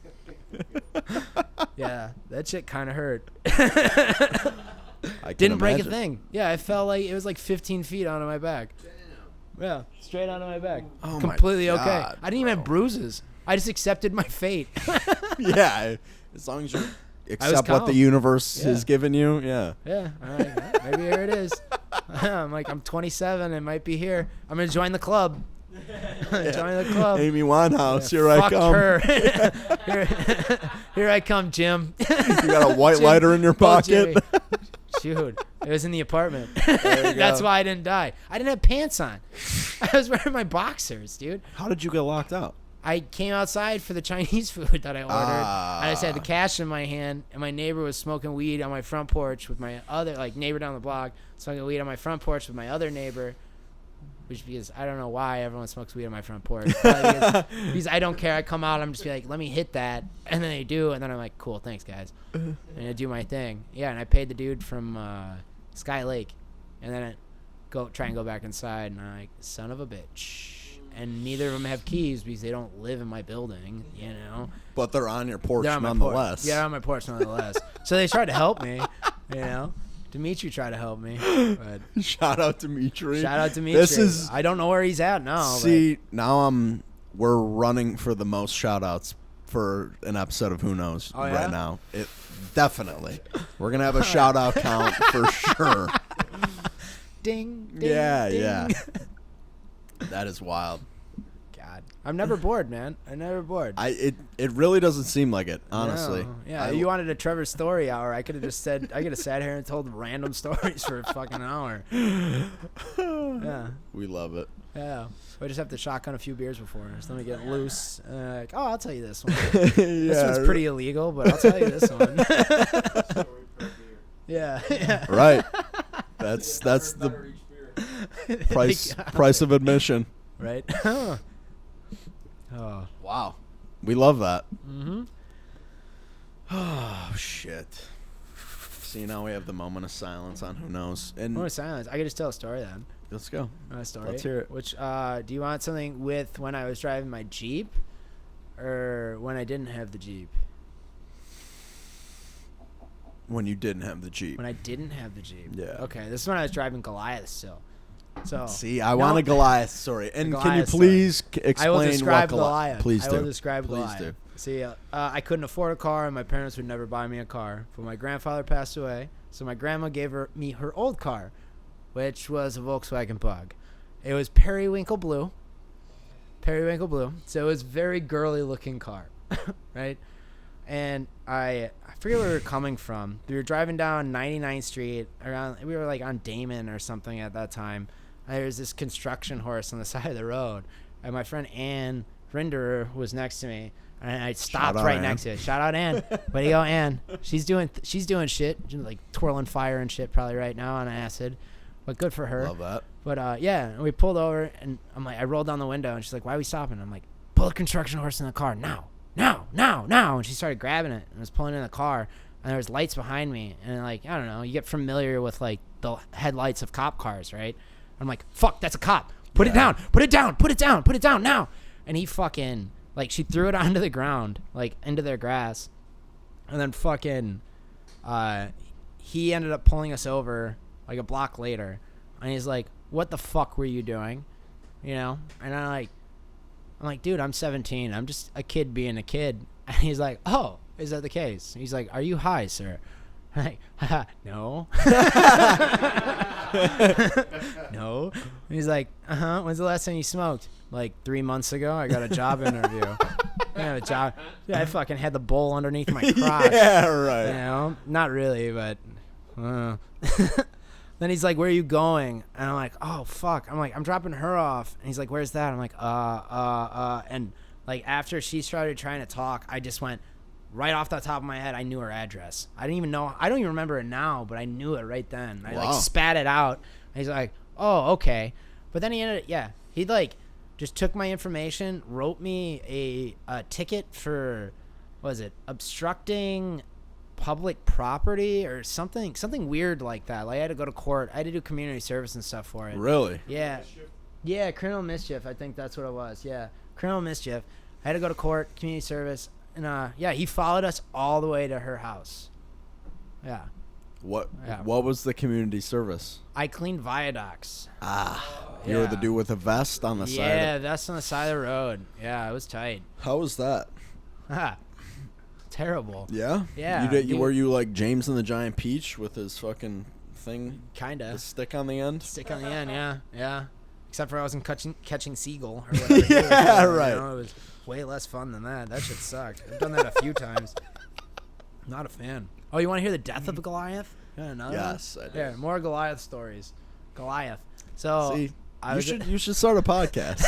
Yeah, that shit kind of hurt. I Didn't break a thing. Yeah, I felt like it was like 15 feet onto my back. Yeah, straight onto my back. Oh, completely my okay. God, I didn't even have bruises. I just accepted my fate. Yeah, as long as you accept what the universe has given you. Yeah. Yeah. All right. Maybe here it is. I'm like, I'm 27. It might be here. I'm gonna join the club. Join the club. Amy Winehouse, here I come. Her. Here I come, Jim. You got a white lighter in your pocket. Dude, it was in the apartment. That's why I didn't die. I didn't have pants on. I was wearing my boxers, dude. How did you get locked out? I came outside for the Chinese food that I ordered, and I just had the cash in my hand, and my neighbor was smoking weed on my front porch with my other, like, neighbor down the block, smoking weed on my front porch with my other neighbor, which because I don't know why everyone smokes weed on my front porch. Because I don't care. I come out, I'm just be like, let me hit that, and then they do, and then I'm like, cool, thanks, guys. And I do my thing. Yeah, and I paid the dude from Sky Lake, and then I try and go back inside, and I'm like, son of a bitch. And neither of them have keys because they don't live in my building, you know. But they're on your porch on nonetheless. Yeah, they're on my porch nonetheless. So they tried to help me, you know. Dimitri tried to help me. But Shout out Dimitri. This is, I don't know where he's at now. See, now we're running for the most shout outs for an episode of Who Knows right now. Definitely. We're going to have a shout out count for sure. Ding, ding, yeah, ding. Yeah. That is wild. God, I'm never bored, man. I'm never bored. It really doesn't seem like it, honestly. No. Yeah, you wanted a Trevor story hour. I could have just said I could have sat here and told random stories for a fucking hour. Yeah, we love it. Yeah, we just have to shotgun a few beers before us. Let me get loose. Like, oh, I'll tell you this one. This one's pretty illegal, but I'll tell you this one. Yeah. Right. That's the price of admission. Right. Oh, wow. We love that. Mm-hmm. Oh shit. See, now we have the moment of silence on Who Knows. And moment of silence. I could just tell a story then. Let's go. A story. Let's hear it. Which do you want something with when I was driving my Jeep, or when I didn't have the Jeep? When you didn't have the Jeep. When I didn't have the Jeep. Yeah. Okay, this is when I was driving Goliath still. So see, I want a Goliath story. And Goliath can you please explain I will describe what Goliath. Please do. I will describe Please Goliath. do. See, I couldn't afford a car, and my parents would never buy me a car. But my grandfather passed away, so my grandma gave me her old car, which was a Volkswagen Bug. It was periwinkle blue. So it was a very girly-looking car, right? And I forget where we were coming from. We were driving down 99th Street. We were like on Damon or something at that time. And there was this construction horse on the side of the road. And my friend Ann Rinderer was next to me. And I stopped right next to it. Shout out Ann. Way to go, Ann. She's doing shit, like twirling fire and shit probably right now on acid. But good for her. Love that. But yeah, and we pulled over, and I'm like, I rolled down the window, and she's like, "Why are we stopping?" I'm like, "Pull the construction horse in the car now." And she started grabbing it and was pulling in the car, and there was lights behind me, and like, I don't know, you get familiar with like the headlights of cop cars, right? I'm like, "Fuck, that's a cop. Put it down now." And he fucking, like, she threw it onto the ground, like into their grass, and then fucking, he ended up pulling us over like a block later, and he's like, "What the fuck were you doing?" You know? And I'm like, "Dude, I'm 17. I'm just a kid being a kid." And he's like, "Oh, is that the case?" He's like, "Are you high, sir?" I'm like, haha, no. No. And he's like, when's the last time you smoked? Like 3 months ago. I got a job interview. I got a job. Yeah, I fucking had the bowl underneath my crotch. Yeah, right. You know? Not really, but then he's like, "Where are you going?" And I'm like, "Oh, fuck." I'm like, "I'm dropping her off." And he's like, "Where's that?" I'm like, and like after she started trying to talk, I just went right off the top of my head. I knew her address. I don't even remember it now, but I knew it right then. I like spat it out. And he's like, "Oh, okay." But then he like just took my information, wrote me a ticket for, what was it, obstructing public property or something weird like that. Like I had to go to court. I had to do community service and stuff for it. Really? Yeah, criminal mischief. I think that's what it was. Yeah, criminal mischief. I had to go to court, community service, and he followed us all the way to her house. Yeah. What was the community service? I cleaned viaducts. You were the dude with a vest on the side. Yeah, vest on the side of the road. Yeah, it was tight. How was that? Terrible. Yeah? Yeah. Were you like James and the Giant Peach with his fucking thing? Kinda. The stick on the end? Stick on the end, yeah. Except for I wasn't catching seagull or whatever. Yeah, right. You know, it was way less fun than that. That shit sucked. I've done that a few times. Not a fan. Oh, you want to hear the death of Goliath? Yes, I do. Yeah, more Goliath stories. Goliath. So see, you should start a podcast.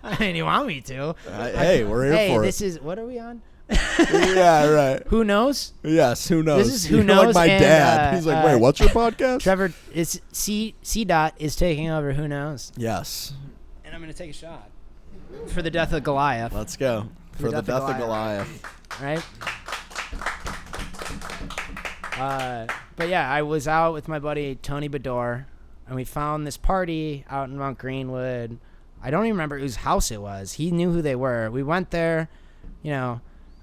I mean, you want me to? Hey, we're here for it. Hey, this is, what are we on? Yeah, right. Who knows? Yes, who knows? This is Who You're Knows. Like my dad. He's like, wait, what's your podcast? Trevor, it's CDOT is taking over. Who knows? Yes. And I'm gonna take a shot for the death of Goliath. Let's go for the death of Goliath. Right. But yeah, I was out with my buddy Tony Bedore, and we found this party out in Mount Greenwood. I don't even remember whose house it was. He knew who they were. We went there,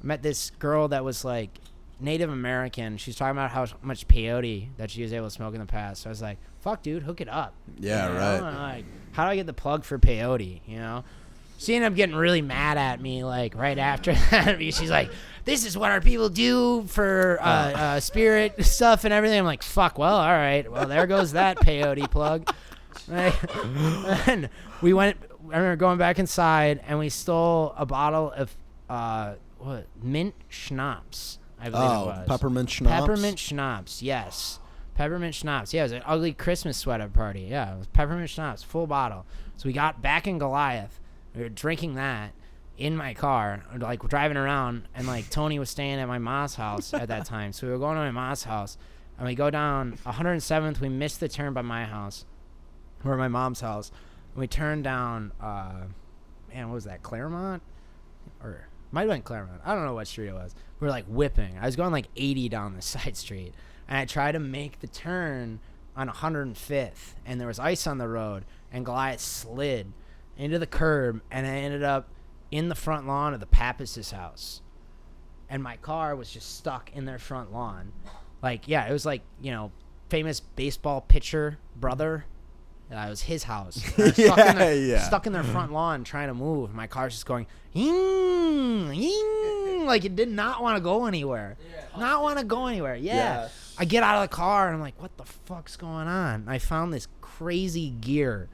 met this girl that was like Native American. She's talking about how much peyote that she was able to smoke in the past. So I was like, fuck, dude, hook it up. Yeah, right. And like, how do I get the plug for peyote, She ended up getting really mad at me, like, right after that. She's like, this is what our people do for spirit stuff and everything. I'm like, fuck, well, all right. Well, there goes that peyote plug. And we went, I remember going back inside, and we stole a bottle of, mint schnapps, I believe it was. Peppermint schnapps? Peppermint schnapps, yes. Peppermint schnapps. Yeah, it was an ugly Christmas sweater party. Yeah, it was peppermint schnapps, full bottle. So we got back in Goliath. We were drinking that in my car, like driving around, and like Tony was staying at my mom's house at that time. So we were going to my mom's house, and we go down 107th. We missed the turn by my house, or my mom's house. And we turned down, what was that, Claremont? Or might have been Claremont. I don't know what street it was. We were like whipping. I was going like 80 down the side street, and I tried to make the turn on 105th, and there was ice on the road, and Goliath slid into the curb, and I ended up in the front lawn of the Pappas' house, and my car was just stuck in their front lawn. Like, yeah, it was like, famous baseball pitcher brother, It was his house. I was stuck in their front lawn trying to move. My car's just going, ying, ying, like it did not want to go anywhere. Not want to go anywhere. Yeah. I get out of the car and I'm like, what the fuck's going on? And I found this crazy gear,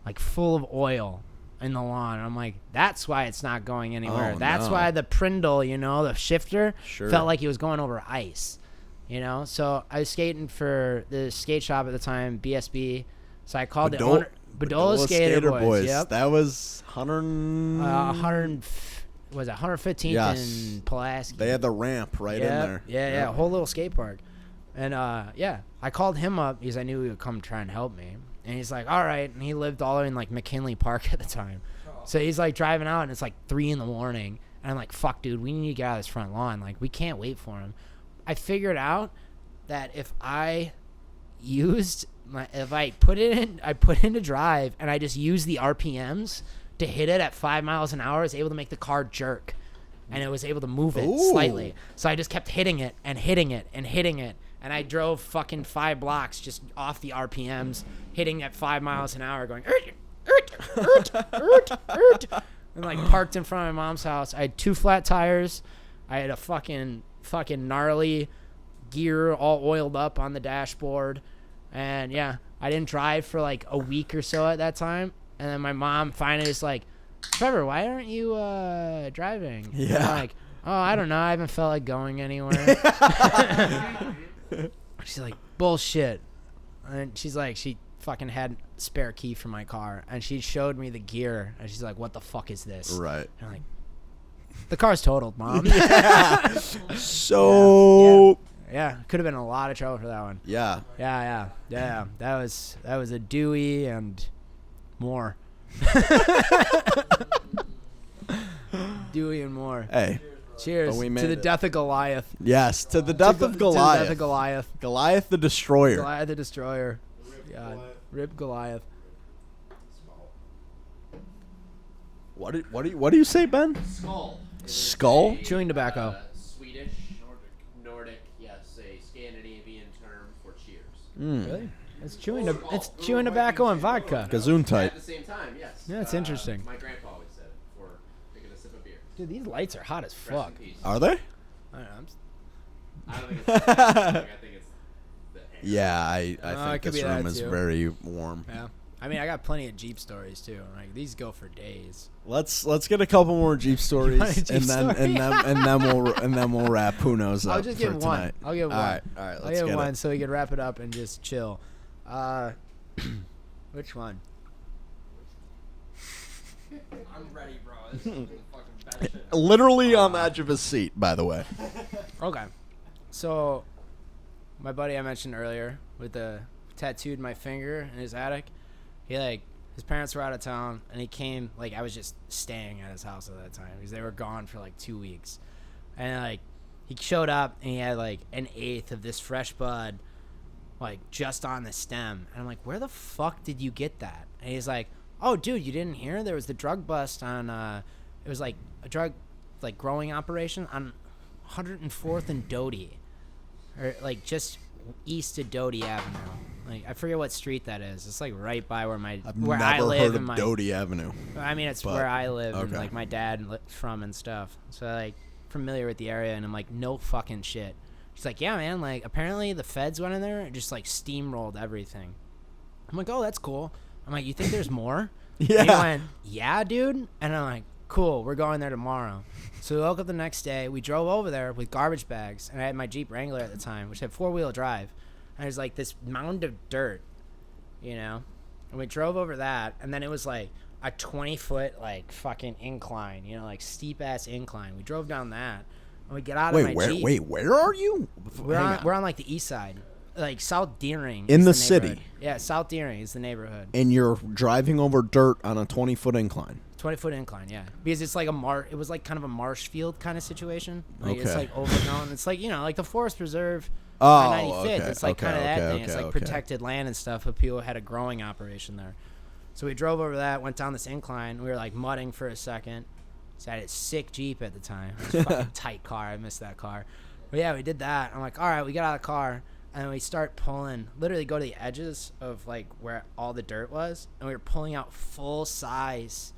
like full of oil in the lawn. And I'm like, that's why it's not going anywhere. That's why the Prindle, the shifter, felt like he was going over ice. So I was skating for the skate shop at the time, BSB. So I called the owner, Bedola Skater Boys. Yep. That was 115th and Pulaski. They had the ramp right in there. Yeah, a whole little skate park. And I called him up because I knew he would come try and help me. And he's like, all right. And he lived all the way in like McKinley Park at the time. So he's like driving out and it's like 3 a.m. And I'm like, fuck, dude, we need to get out of this front lawn. Like, we can't wait for him. I figured out that if I put it into drive and I just use the RPMs to hit it at 5 miles an hour, I was able to make the car jerk, and it was able to move it slightly. So I just kept hitting it and hitting it and hitting it, and I drove fucking 5 blocks just off the RPMs, hitting at 5 miles an hour, going and like parked in front of my mom's house. I had 2 flat tires. I had a fucking gnarly gear all oiled up on the dashboard. And yeah, I didn't drive for like a week or so at that time. And then my mom finally is like, Trevor, why aren't you driving? Yeah. And I'm like, oh, I don't know. I haven't felt like going anywhere. She's like, bullshit. And she's like, she fucking had a spare key for my car. And she showed me the gear. And she's like, what the fuck is this? Right. And I'm like, the car's totaled, Mom. So... Yeah, could have been a lot of trouble for that one. Yeah. Yeah. That was a Dewey and more. Dewey and more. Hey. Cheers to the death of Goliath. Yes, to the death of Goliath. To the death of Goliath. Goliath the Destroyer. Goliath the Destroyer. Rip Goliath. What do you say, Ben? Skull? Chewing tobacco. Swedish, Nordic, yes, a Scandinavian term for cheers. Really? It's chewing tobacco and vodka. Gesundheit. At the same time, yes. Yeah, it's interesting. My grandpa always said it before taking a sip of beer. Dude, these lights are hot as Rest fuck. in peace. Are they? I don't know. I don't think it's I think it's the air. Yeah, I it think could this be room that is too. very warm. Yeah. I mean, I got plenty of Jeep stories too. Like these go for days. Let's get a couple more Jeep stories, want a Jeep and then we'll wrap Who Knows Up I'll just for give tonight. one. I'll give one. All right, I'll let's give get one it. so we can wrap it up and just chill. Which one? I'm ready, bro. This is the fucking best shit. Literally on the edge of his seat, by the way. Okay. So, my buddy I mentioned earlier with the tattooed my finger in his attic, his parents were out of town, and he came, I was just staying at his house at that time because they were gone for 2 weeks. And he showed up and he had an eighth of this fresh bud just on the stem. And I'm like, where the fuck did you get that? And he's like, oh dude, you didn't hear? There was the drug bust on it was a drug growing operation on 104th and Doty, or just east of Doty Avenue. I forget what street that is. It's right by where I Never live. heard of Doty Avenue. I mean, it's But- where I live okay. and my dad from and stuff. So familiar with the area, and I'm like, no fucking shit. She's like, yeah, man. Apparently the feds went in there and just steamrolled everything. I'm like, oh, that's cool. I'm like, you think there's more? Yeah. And he went, yeah, dude. And I'm like, cool. We're going there tomorrow. So we woke up the next day. We drove over there with garbage bags, and I had my Jeep Wrangler at the time, which had 4-wheel drive. And there's this mound of dirt, And we drove over that, and then it was a 20-foot fucking incline, steep ass incline. We drove down that, and we get out of my Jeep. Wait, where are you? We're on the east side, South Deering. In is the city? neighborhood. Yeah, South Deering is the neighborhood. And you're driving over dirt on a 20-foot incline. 20-foot incline, yeah. Because it's it was kind of a marsh field kind of situation. It's Okay. overgrown. It's the Forest Preserve. Oh, on 95th. okay, It's kind of that thing. It's okay. protected land and stuff, but people had a growing operation there. So we drove over that, went down this incline. We were mudding for a second. So I had a sick Jeep at the time. It was a fucking tight car. I missed that car. But yeah, we did that. I'm like, all right, we got out of the car. And we start pulling, literally go to the edges of like where all the dirt was, and we were pulling out full size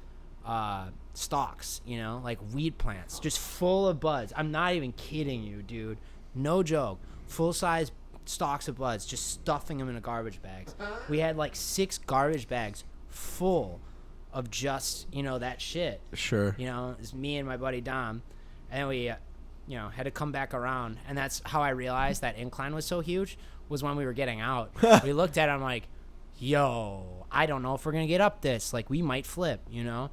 stalks, you know, like weed plants, just full of buds. I'm not even kidding you, dude. No joke. Full size stalks of buds, just stuffing them into garbage bags. We had like 6 garbage bags full of just, you know, that shit. Sure. You know, it's me and my buddy Dom, and we you know, had to come back around. And that's how I realized that incline was so huge, was when we were getting out. We looked at it, I'm like, yo, I don't know if we're going to get up this. Like, we might flip, you know?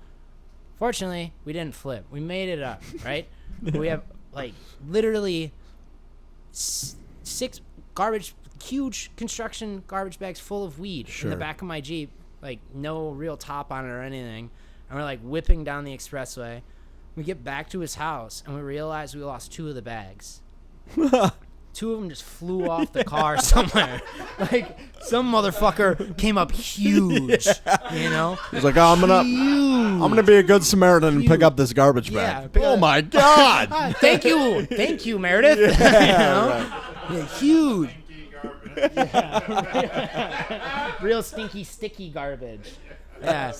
Fortunately, we didn't flip. We made it up, right? We have, like, literally 6 huge construction garbage bags full of weed in the back of my Jeep. Like, no real top on it or anything. And we're, like, whipping down the expressway. We get back to his house, and we realize we lost 2 of the bags. 2 of them just flew off the car somewhere. Like, some motherfucker came up huge, you know? He's like, oh, I'm gonna be a good Samaritan and pick up this garbage bag. Oh, my God. Thank you, Meredith. You know? Yeah, huge. Real stinky, sticky garbage. Yeah,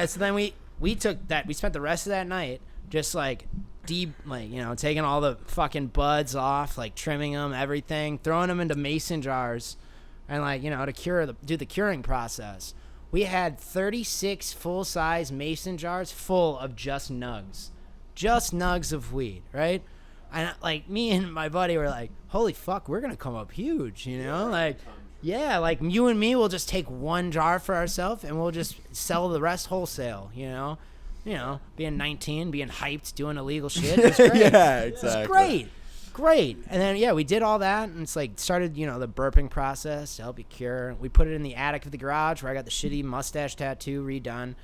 so then we took that. We spent the rest of that night just like deep, like, you know, taking all the fucking buds off, like trimming them, everything, throwing them into mason jars, and like, you know, to do the curing process. We had 36 full-size mason jars full of just nugs of weed, right? And like me and my buddy were like, holy fuck, we're gonna come up huge, you know? Like, yeah, like you and me will just take 1 jar for ourselves and we'll just sell the rest wholesale, you know? You know, being 19, being hyped, doing illegal shit. It was great. Yeah, exactly. It was great. And then, yeah, we did all that, and it's like started, you know, the burping process to help you cure. We put it in the attic of the garage where I got the shitty mustache tattoo redone.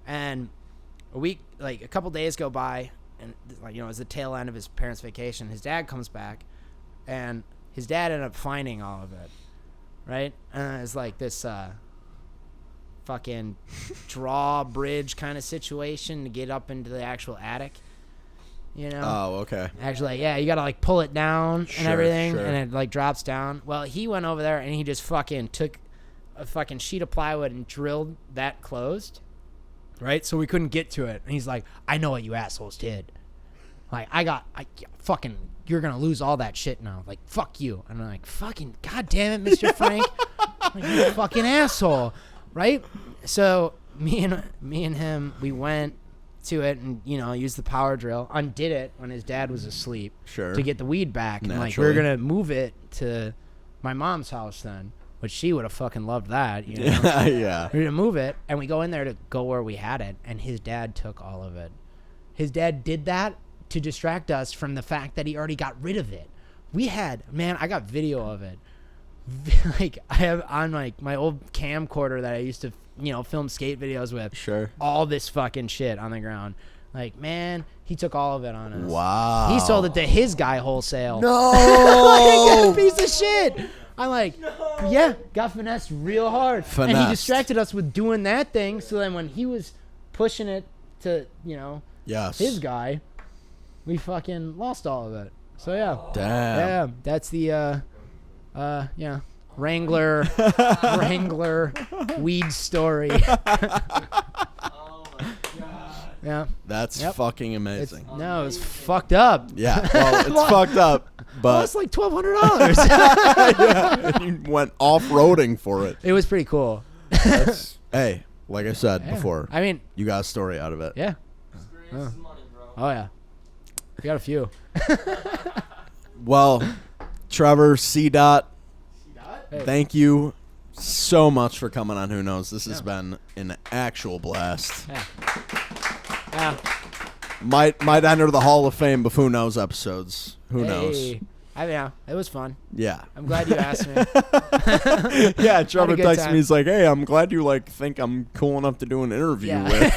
And a couple days go by, and, like, you know, it was the tail end of his parents' vacation. His dad comes back, and his dad ended up finding all of it, right? And it's like this fucking drawbridge kind of situation to get up into the actual attic, you know? Oh, okay. Actually, yeah, you gotta like pull it down and everything, sure. and it like drops down. Well, he went over there and he just fucking took a fucking sheet of plywood and drilled that closed, right? So we couldn't get to it. And he's like, I know what you assholes did. Like, fucking, you're gonna lose all that shit now. Like, fuck you. And I'm like, fucking, god damn it, Mr. Frank. Like, you fucking asshole. Right? So me and him, we went to it and, you know, used the power drill, undid it when his dad was asleep to get the weed back. And like, we were gonna move it to my mom's house then, which she would have fucking loved that, you know? Yeah. We were gonna move it, and we go in there to go where we had it, and his dad took all of it. His dad did that to distract us from the fact that he already got rid of it. I got video of it. Like, I have on like my old camcorder that I used to, you know, film skate videos with. Sure. All this fucking shit on the ground. Like, man, he took all of it on us. Wow. He sold it to his guy wholesale. No. Like, a piece of shit. I'm like, yeah, got finessed real hard. And he distracted us with doing that thing. So then when he was pushing it to, you know, his guy, we fucking lost all of it. So yeah. Damn. Yeah, that's the Wrangler weed story. Oh my god. Yeah. That's fucking amazing. No, it's fucked up. Yeah, well, it's fucked up, but it's like $1,200. yeah, and you went off-roading for it. It was pretty cool. Hey, like I said before, I mean, you got a story out of it. Yeah. Experience is money, bro. Oh yeah. We got a few. Well, Trevor, CDOT, Hey. thank you so much for coming on Who Knows. This has been an actual blast. Yeah. Might enter the Hall of Fame of Who Knows episodes. Who knows? I mean, it was fun. Yeah. I'm glad you asked me. Yeah, Trevor good texted time. me. He's like, hey, I'm glad you like think I'm cool enough to do an interview with.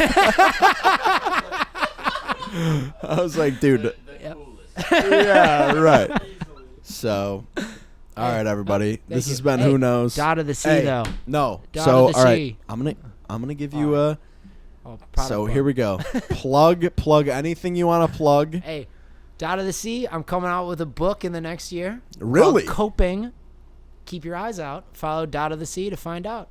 I was like, dude. Yeah, right. So, all right, everybody. This has been Who Knows. Dot of the sea, though. No. Dot So, of the all right. sea. I'm gonna give you a. So plug. here we go. Plug anything you want to plug. Hey, Dot of the Sea. I'm coming out with a book in the next year. Really? Called Coping keep your eyes out. Follow Dot of the Sea to find out.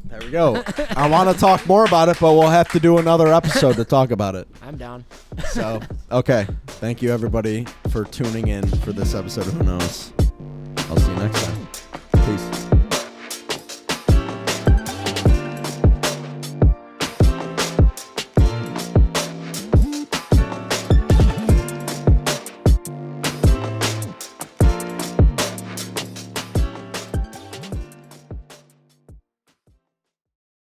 There we go. I want to talk more about it, but we'll have to do another episode to talk about it. I'm down. So, okay. Thank you, everybody, for tuning in for this episode of Who Knows. I'll see you next time.